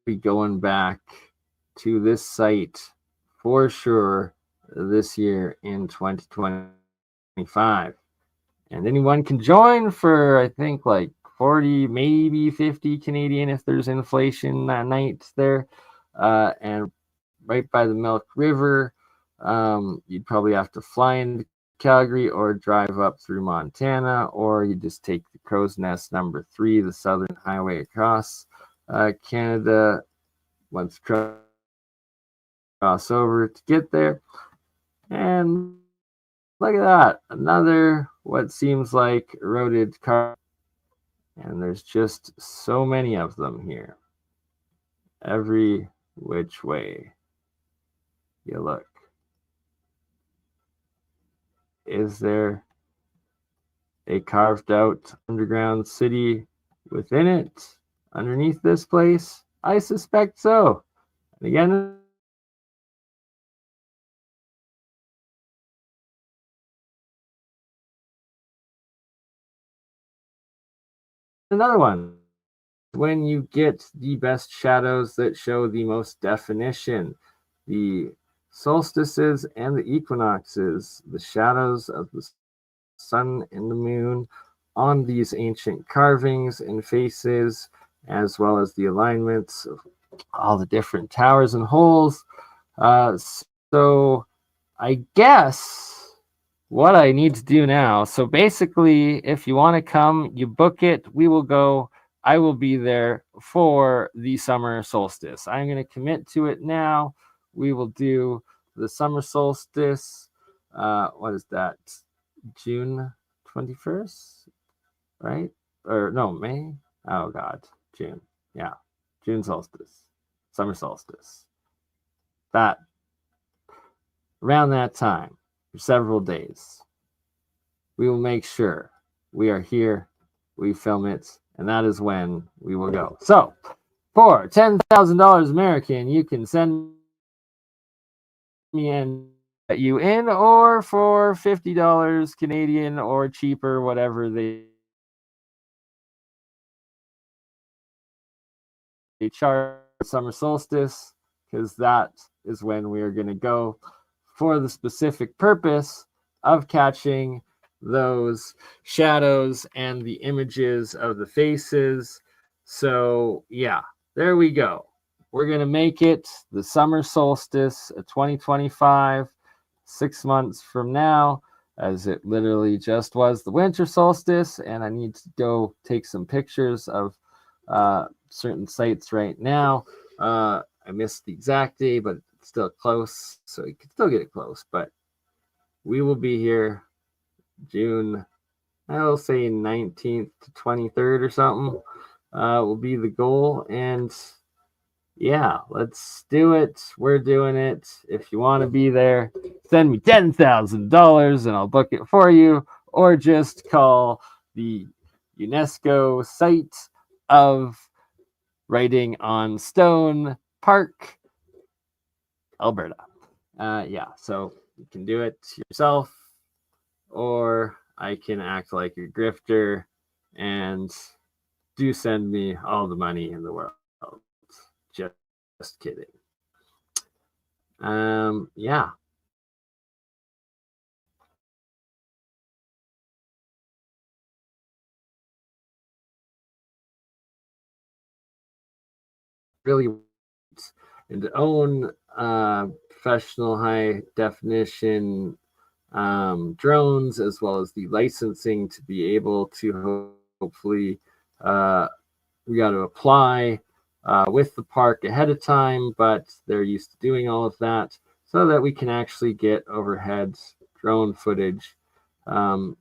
Be going back to this site for sure this year in 2025. And anyone can join for, I think, like 40, maybe 50 Canadian if there's inflation that night there. And right by the Milk River, you'd probably have to fly into Calgary or drive up through Montana, or you just take the Crow's Nest number 3, the Southern Highway across Canada, once cross over to get there. And look at that, another what seems like eroded car, and there's just so many of them here, every which way you look. Is there a carved out underground city within it, underneath this place? I suspect so. And again, another one. When you get the best shadows that show the most definition, the solstices and the equinoxes, the shadows of the sun and the moon on these ancient carvings and faces, as well as the alignments of all the different towers and holes. So I guess what I need to do now. So basically, if you want to come, you book it. We will go. I will be there for the summer solstice. I'm going to commit to it now. We will do the summer solstice. What is that? June 21st, right? Or no, May? Oh, God. June. Yeah. June solstice. Summer solstice. That, around that time, for several days, we will make sure we are here, we film it, and that is when we will go. So, for $10,000 American, you can send me and get you in, or for $50 Canadian or cheaper, whatever they charge summer solstice, because that is when we are going to go for the specific purpose of catching those shadows and the images of the faces. So yeah, there we go. We're going to make it the summer solstice of 2025, 6 months from now, as it literally just was the winter solstice. And I need to go take some pictures of certain sites right now. I missed the exact day, but it's still close, so you can still get it close. But we will be here June, I'll say 19th to 23rd or something. Will be the goal. And yeah, let's do it. We're doing it. If you want to be there, send me $10,000 and I'll book it for you, or just call the UNESCO site of Writing on Stone Park, Alberta. Yeah, so you can do it yourself, or I can act like a grifter and do send me all the money in the world. Just kidding. Yeah. Really, and to own professional high definition drones, as well as the licensing to be able to hopefully we got to apply with the park ahead of time, but they're used to doing all of that so that we can actually get overhead drone footage of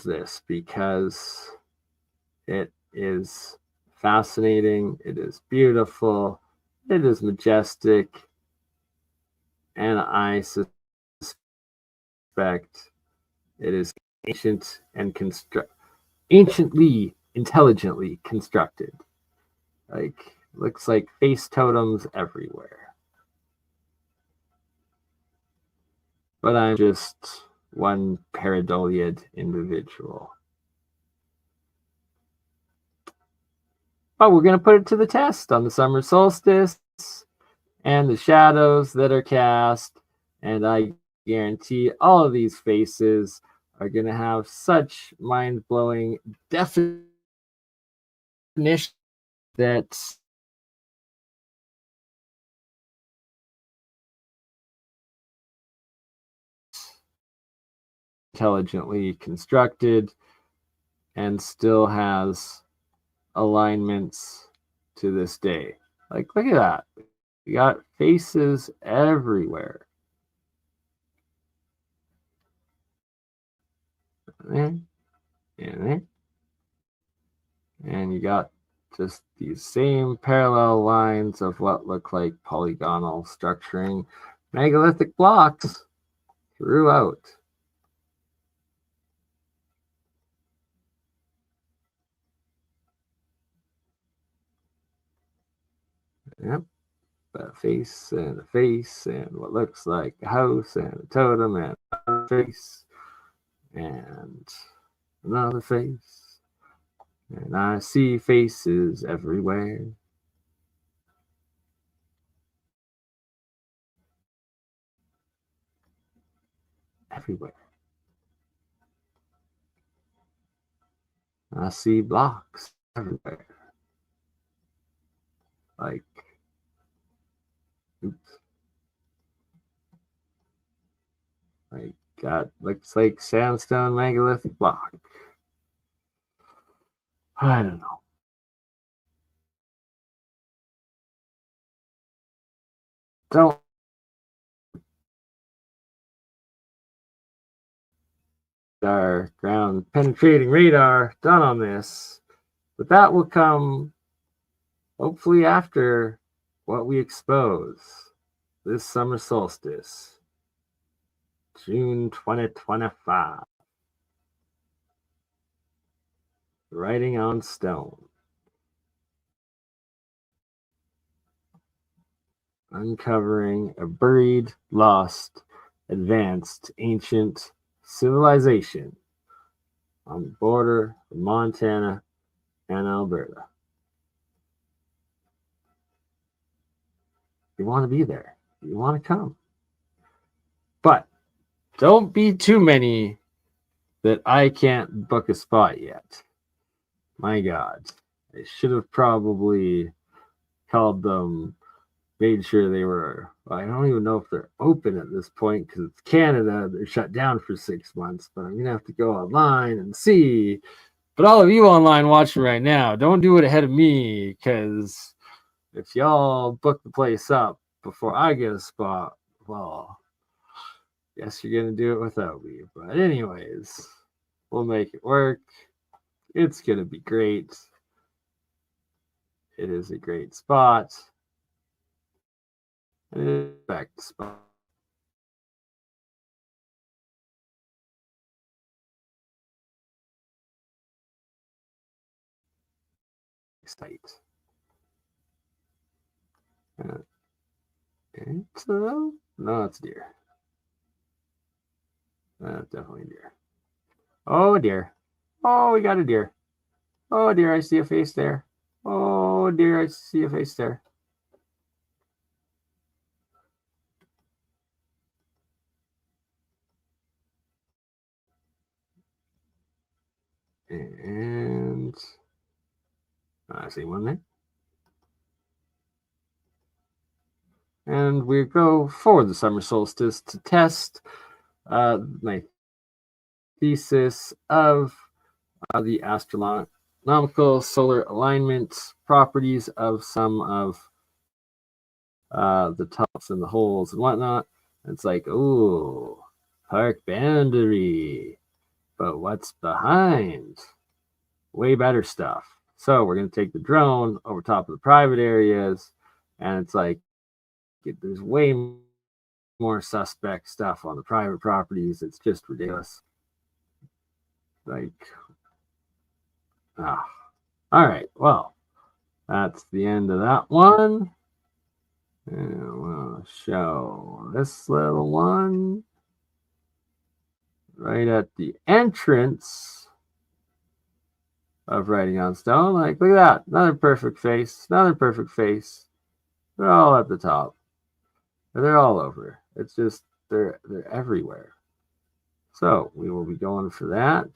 this, because it is fascinating, it is beautiful, it is majestic, and I suspect it is ancient and anciently intelligently constructed. Like, looks like face totems everywhere. But I'm just one pareidolia individual. But we're going to put it to the test on the summer solstice and the shadows that are cast. And I guarantee all of these faces are going to have such mind-blowing definition that intelligently constructed and still has alignments to this day. Like, look at that. We got faces everywhere. And you got just these same parallel lines of what look like polygonal structuring megalithic blocks throughout. Yep. A face and a face and what looks like a house and a totem and a face and another face. And I see faces everywhere. Everywhere. I see blocks everywhere. Like, oops. Like, Looks like sandstone megalithic block. I don't know. Don't our ground penetrating radar done on this, but that will come hopefully after what we expose this summer solstice, June 2025. Writing on stone. Uncovering a buried, lost, advanced, ancient civilization on the border of Montana and Alberta. You want to be there. You want to come. But don't be too many that I can't book a spot yet. My God. I should have probably called them, made sure they were, well, I don't even know if they're open at this point because it's Canada. They're shut down for 6 months, but I'm going to have to go online and see. But all of you online watching right now, don't do it ahead of me, because if y'all book the place up before I get a spot, well, guess you're going to do it without me. But anyways, we'll make it work. It's going to be great. It is a great spot. And it's back to spot. Site. No, it's deer. Definitely deer. Oh, deer. Oh, we got a deer. Oh, dear, I see a face there. Oh, dear, I see a face there. And I see one there. And we go for the summer solstice to test my thesis of the astronomical solar alignment properties of some of the tops and the holes and whatnot. It's like, ooh, park boundary. But what's behind? Way better stuff. So we're going to take the drone over top of the private areas, and it's like there's way more suspect stuff on the private properties. It's just ridiculous. Like, all right. Well, that's the end of that one. And we'll show this little one right at the entrance of writing on stone. Like, look at that. Another perfect face. Another perfect face. They're all at the top. They're all over. It's just they're everywhere. So we will be going for that.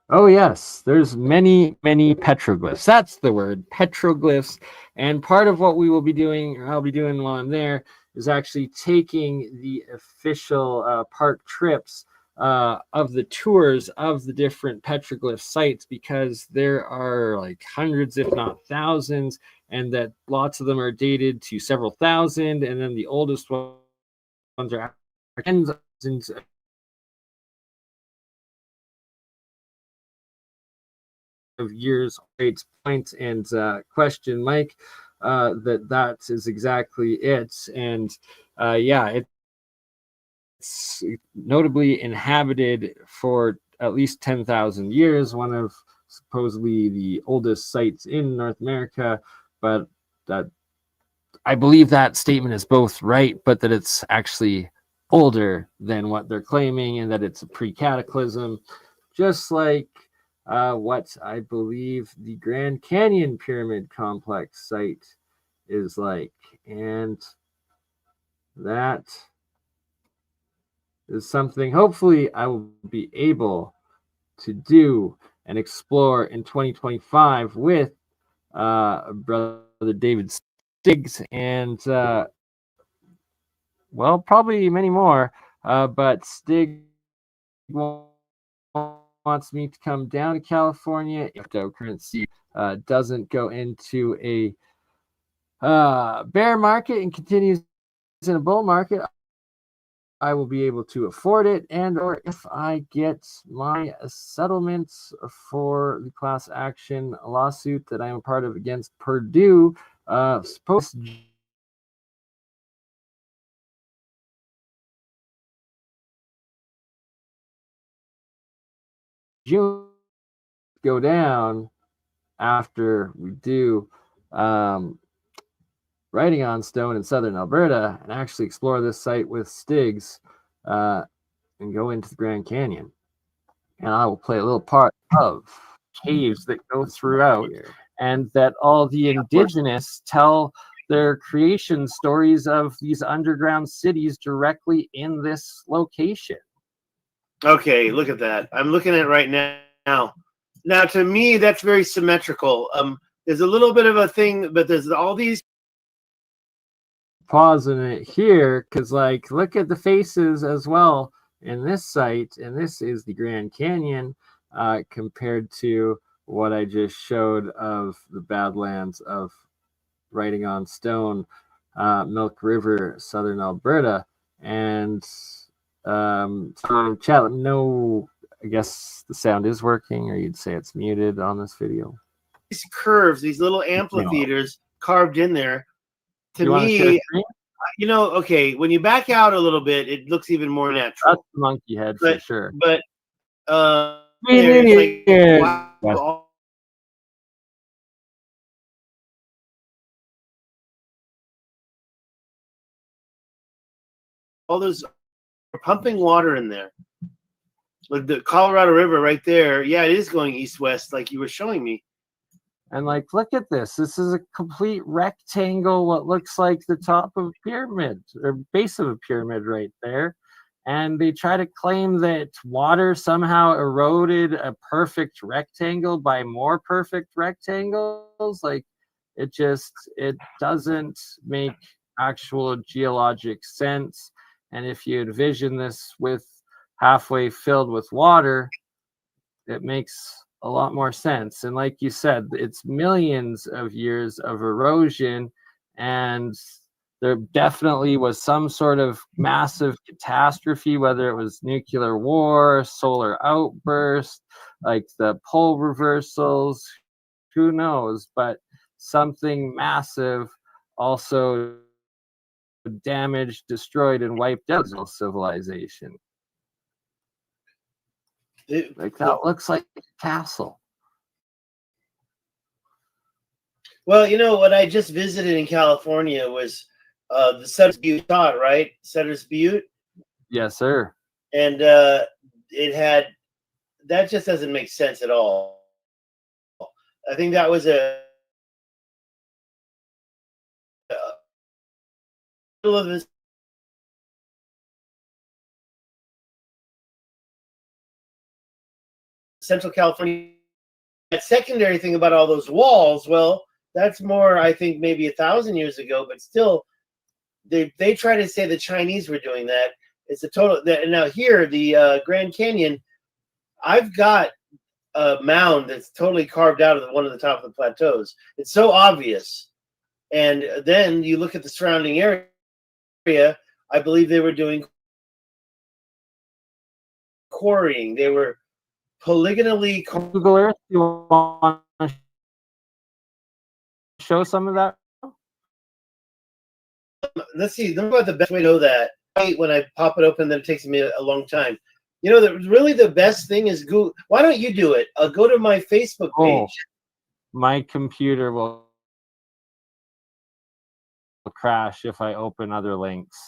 Oh yes, there's many petroglyphs. That's the word, petroglyphs. And part of what we will be doing, or I'll be doing while I'm there, is actually taking the official park trips of the tours of the different petroglyph sites, because there are like hundreds, if not thousands, and that lots of them are dated to several thousand, and then the oldest ones are tens of thousands of years. Great point and question, Mike. That is exactly it, and yeah, it's notably inhabited for at least 10,000 years. One of supposedly the oldest sites in North America, but that I believe that statement is both right, but that it's actually older than what they're claiming, and that it's a pre-cataclysm, just like what I believe the Grand Canyon Pyramid Complex site is like. And that is something hopefully I will be able to do and explore in 2025 with brother David Stiggs and well, probably many more. But Stig wants me to come down to California if cryptocurrency doesn't go into a bear market and continues in a bull market. I will be able to afford it, and or if I get my settlements for the class action lawsuit that I am a part of against Purdue, supposed June go down after we do writing on stone in southern Alberta and actually explore this site with Stiggs and go into the Grand Canyon. And I will play a little part of caves that go throughout, and that all the indigenous tell their creation stories of these underground cities directly in this location. Okay, look at that. I'm looking at it right now. Now, to me, that's very symmetrical. There's a little bit of a thing, but there's all these. Pausing it here, because like, look at the faces as well in this site, and this is the Grand Canyon compared to what I just showed of the Badlands of writing on stone, Milk River, southern Alberta. And chat, let me know. I guess the sound is working, or you'd say it's muted on this video. These curves, these little amphitheaters carved in there. To me, you know, okay, when you back out a little bit, it looks even more natural. That's the monkey head for sure. But like, wow, all those pumping water in there. Like the Colorado River right there. Yeah, it is going east-west like you were showing me. And like, look at this. This is a complete rectangle, what looks like the top of a pyramid or base of a pyramid right there. And they try to claim that water somehow eroded a perfect rectangle by more perfect rectangles. Like, it doesn't make actual geologic sense. And if you envision this with halfway filled with water, it makes a lot more sense. And like you said, it's millions of years of erosion, and there definitely was some sort of massive catastrophe, whether it was nuclear war, solar outburst, like the pole reversals, who knows, but something massive also damaged, destroyed, and wiped out civilization. Like, that looks like a castle. Well, you know what I just visited in California was the Sutter's Butte, right? Sutter's Butte. Yes, sir. And it had, that just doesn't make sense at all. I think that was a middle of this Central California. That secondary thing about all those walls, well, that's more, I think, maybe 1,000 years ago, but still, they try to say the Chinese were doing that. It's a total. Now here, the Grand Canyon, I've got a mound that's totally carved out of one of the top of the plateaus. It's so obvious. And then you look at the surrounding area. I believe they were doing quarrying. They were polygonally. Google Earth, you want to show some of that? Let's see. Think about the best way to know that. When I pop it open, then it takes me a long time. You know, really the best thing is Google. Why don't you do it? I'll go to my Facebook page. My computer will crash if I open other links.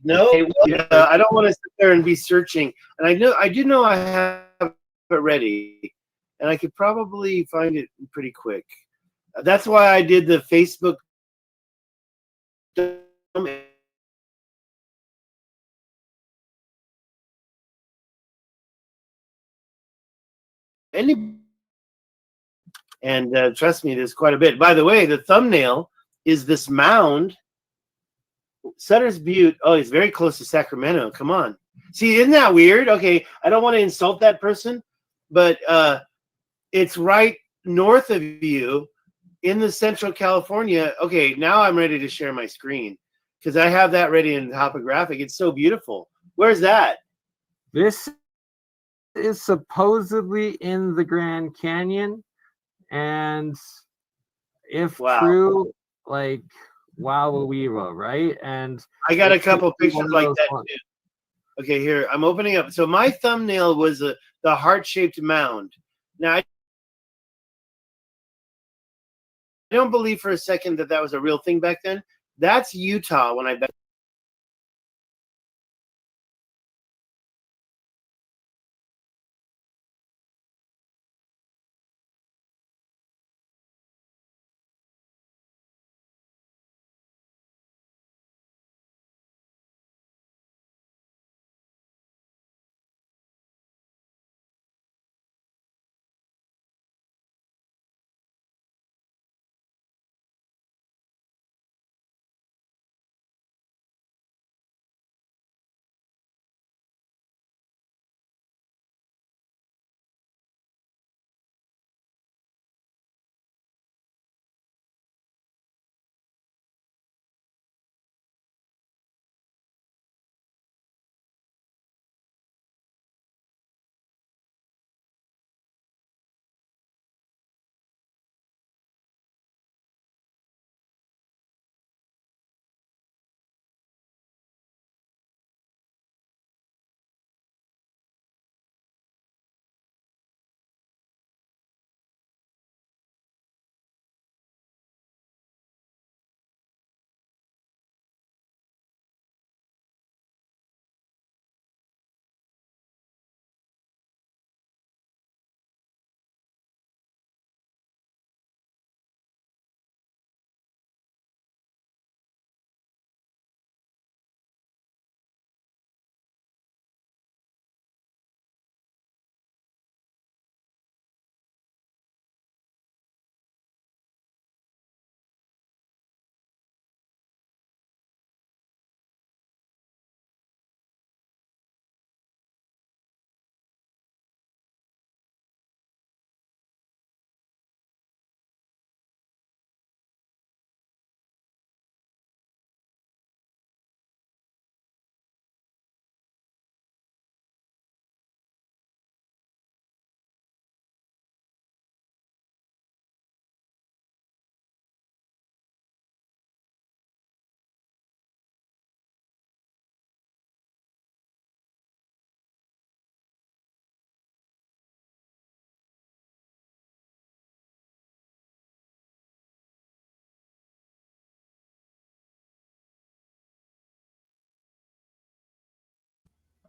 No, I don't want to sit there and be searching. And I do know I have it ready, and I could probably find it pretty quick. That's why I did the Facebook. And trust me, there's quite a bit. By the way, the thumbnail is this mound. Sutter's Butte. Oh, he's very close to Sacramento. Come on. See, isn't that weird? Okay, I don't want to insult that person, but it's right north of you in the Central California. Okay, now I'm ready to share my screen because I have that ready in topographic. It's so beautiful. Where's that? This is supposedly in the Grand Canyon, and if true, like Wawawewa, right? And I got a couple pictures like that too. Okay, here I'm opening up. So my thumbnail was the heart-shaped mound. Now I don't believe for a second that was a real thing back then. That's Utah when I bet.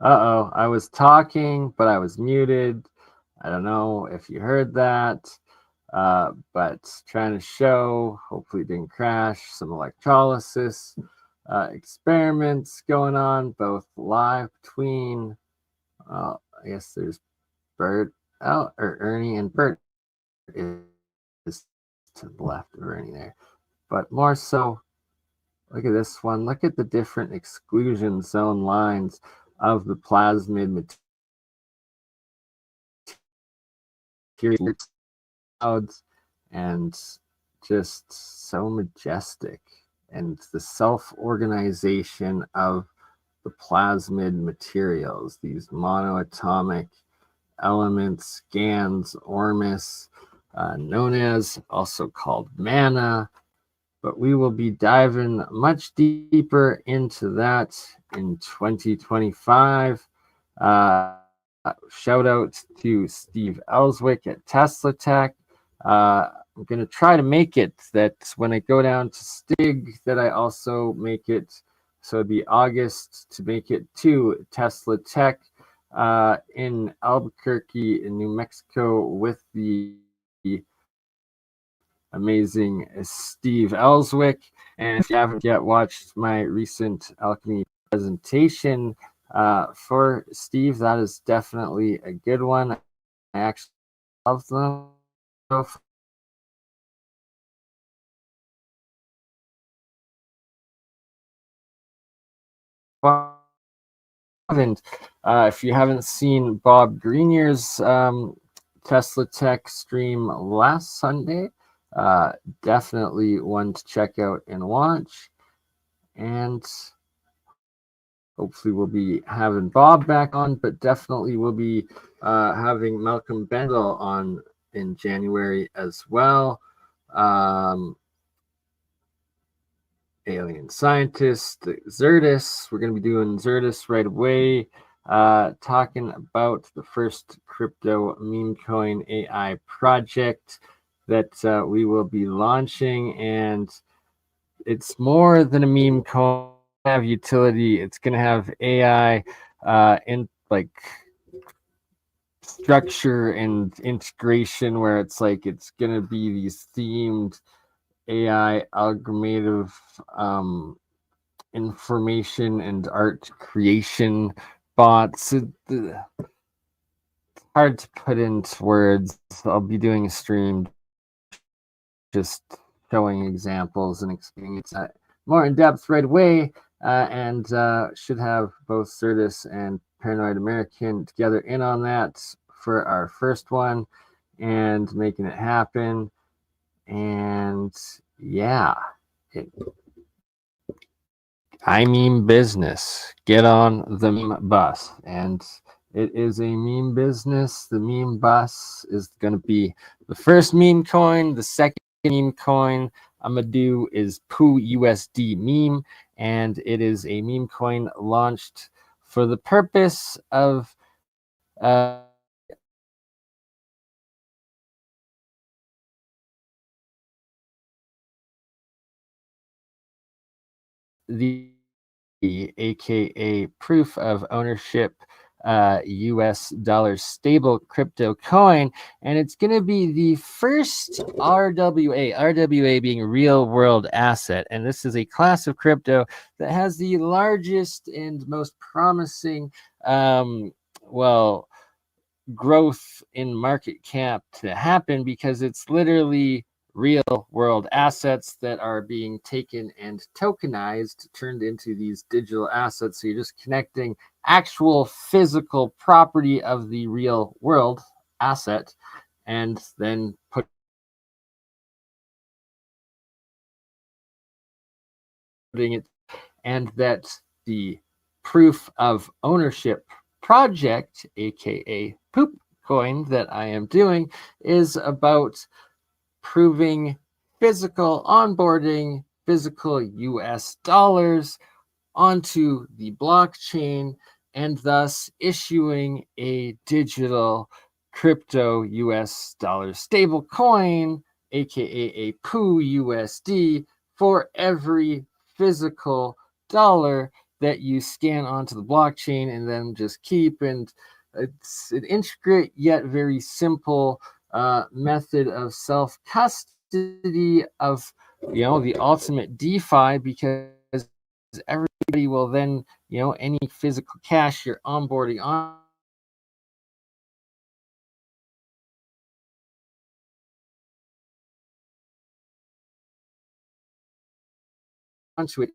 Uh-oh, I was talking, but I was muted. I don't know if you heard that, but trying to show, hopefully it didn't crash, some electrolysis experiments going on, both live between, I guess there's Bert, or Ernie, and Bert is to the left of Ernie there. But more so, look at this one. Look at the different exclusion zone lines of the plasmid material clouds, and just so majestic. And the self-organization of the plasmid materials, these monoatomic elements, GANs, ORMUS, known as, also called mana. But we will be diving much deeper into that in 2025. Shout out to Steve Ellswick at Tesla Tech. I'm going to try to make it that when I go down to Stig, that I also make it, so it'd be August, to make it to Tesla Tech in Albuquerque, in New Mexico, with the amazing Steve Ellswick. And if you haven't yet watched my recent alchemy presentation for Steve, that is definitely a good one. I actually love them. And if you haven't seen Bob Greenier's Tesla Tech stream last Sunday, definitely one to check out and watch. And hopefully we'll be having Bob back on, but definitely we'll be having Malcolm Bendel on in January as well. Alien scientist, Zertis. We're going to be doing Zertis right away. Talking about the first crypto meme coin AI project that we will be launching, and it's more than a meme coin. Have utility. It's going to have AI in like structure and integration, where it's like it's going to be these themed AI amalgamative information and art creation bots. It's hard to put into words. I'll be doing a stream just showing examples and explaining it more in depth right away, and should have both Certus and Paranoid American together in on that for our first one and making it happen. And yeah, I mean business. Get on the meme bus. And it is a meme business. The meme bus is going to be the first meme coin. The second meme coin I'm going to do is Poo USD meme. And it is a meme coin launched for the purpose of the aka proof of ownership US dollar stable crypto coin, and it's going to be the first RWA being real world asset, and this is a class of crypto that has the largest and most promising growth in market cap to happen, because it's literally real world assets that are being taken and tokenized, turned into these digital assets. So you're just connecting actual physical property of the real world asset and then putting it, and that the proof of ownership project, aka poop coin, that I am doing is about proving physical onboarding physical US dollars onto the blockchain, and thus issuing a digital crypto US dollar stable coin, aka a Poo USD, for every physical dollar that you scan onto the blockchain and then just keep. And it's an intricate yet very simple method of self-custody of the ultimate DeFi, because everybody will then any physical cash you're onboarding onto it,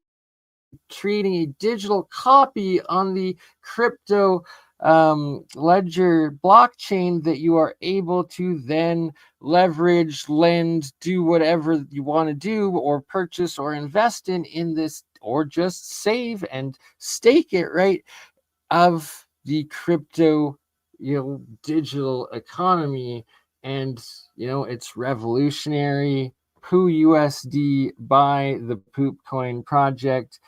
creating a digital copy on the crypto ledger blockchain that you are able to then leverage, lend, do whatever you want to do, or purchase or invest in this, or just save and stake it right of the crypto digital economy. And it's revolutionary. Poo USD by the Poop Coin project.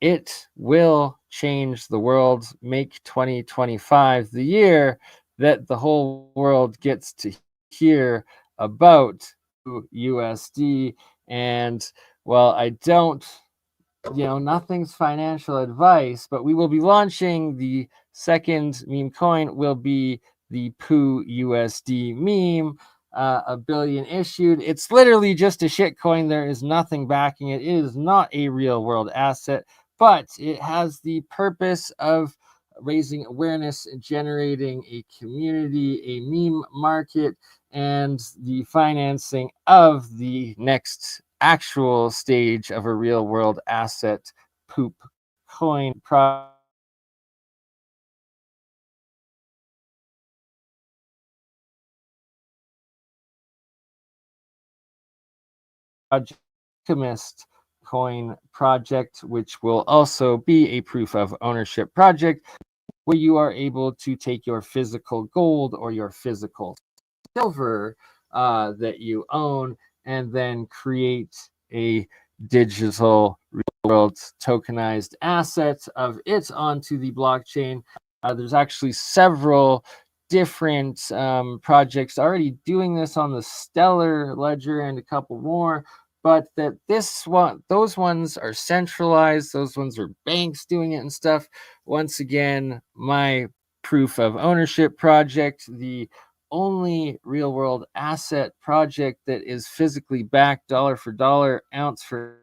It will change the world, make 2025 the year that the whole world gets to hear about USD. And well, I don't, nothing's financial advice, but we will be launching the second meme coin, will be the Poo USD meme. A billion issued. It's literally just a shit coin. There is nothing backing it. It is not a real world asset, but it has the purpose of raising awareness, generating a community, a meme market, and the financing of the next actual stage of a real world asset, Poop coin Alchemist coin project, which will also be a proof of ownership project, where you are able to take your physical gold or your physical silver that you own and then create a digital real world tokenized asset of it onto the blockchain. There's actually several different projects already doing this on the Stellar ledger and a couple more, but that those ones are centralized. Those ones are banks doing it and stuff. Once again, my proof of ownership project, the only real world asset project that is physically backed dollar for dollar, ounce for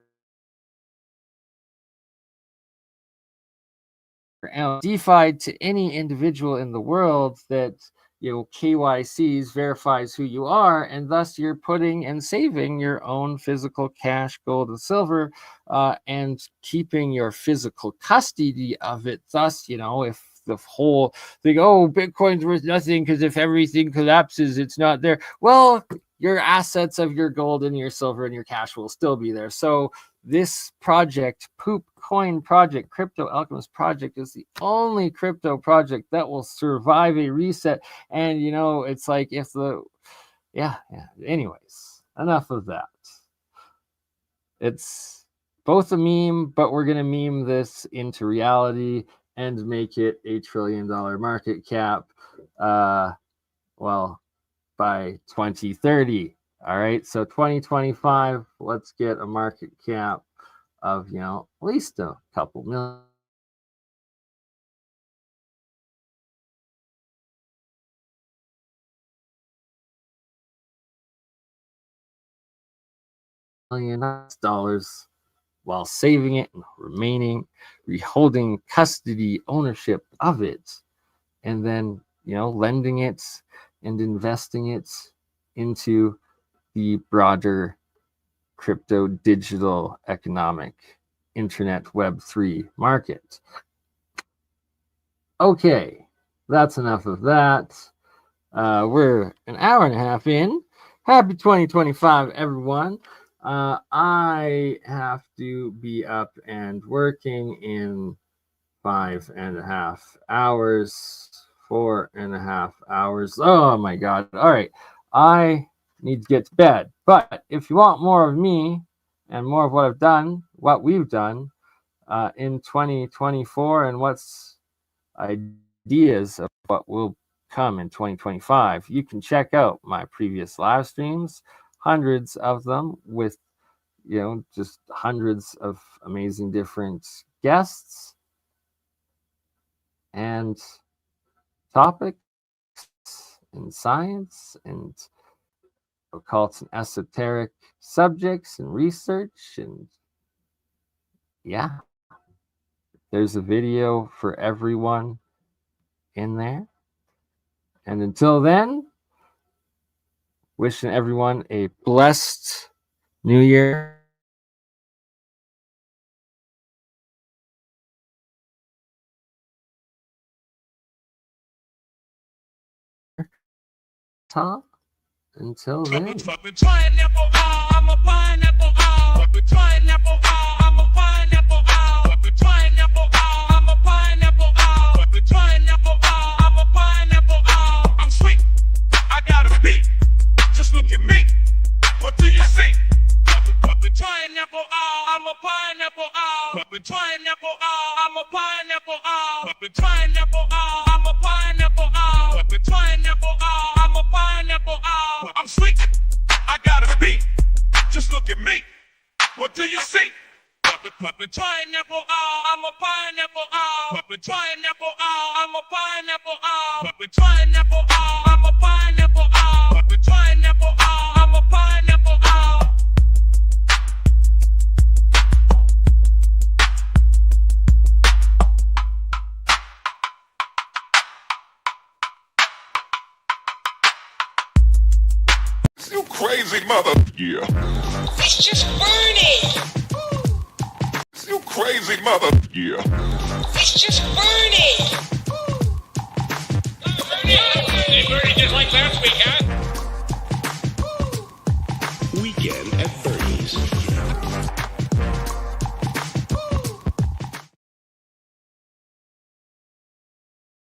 ounce, DeFi to any individual in the world that KYCs, verifies who you are, and thus you're putting and saving your own physical cash, gold, and silver, and keeping your physical custody of it. Thus, if the whole thing, Bitcoin's worth nothing because if everything collapses, it's not there. Well, your assets of your gold and your silver and your cash will still be there. So this project, Poop Coin project, CryptoAlchemist project, is the only crypto project that will survive a reset. And it's like anyways, enough of that. It's both a meme, but we're gonna meme this into reality and make it a $1 trillion market cap by 2030. All right, so 2025, let's get a market cap of at least a couple million. $1,000,000 while saving it and holding custody ownership of it, and then lending it and investing it into the broader crypto digital economic internet Web3 market. Okay, that's enough of that. We're an hour and a half in. Happy 2025, everyone. I have to be up and working in 5.5 hours, 4.5 hours. Oh my God. All right. I need to get to bed. But if you want more of me and more of what we've done in 2024 and what's ideas of what will come in 2025, you can check out my previous live streams, hundreds of them with just hundreds of amazing different guests and topics in science and occult and esoteric subjects and research. And there's a video for everyone in there. And until then, wishing everyone a blessed New Year. Until then. Look at me. What do you see? Pineapple, I'm a pineapple, pineapple, I'm a pineapple, pineapple, I'm a pineapple, pineapple, I'm a pineapple, I'm sweet. I got a beat. Just look at me. What do you see? Pineapple, I'm a pineapple, pineapple, I'm a pineapple, pineapple, I'm a pineapple, pineapple, I'm a pineapple. You crazy mother. Yeah. It's just burning. You crazy mother. Yeah. It's just Bernie! Hey, Bernie, just like last week, huh? Weekend at Bernie's.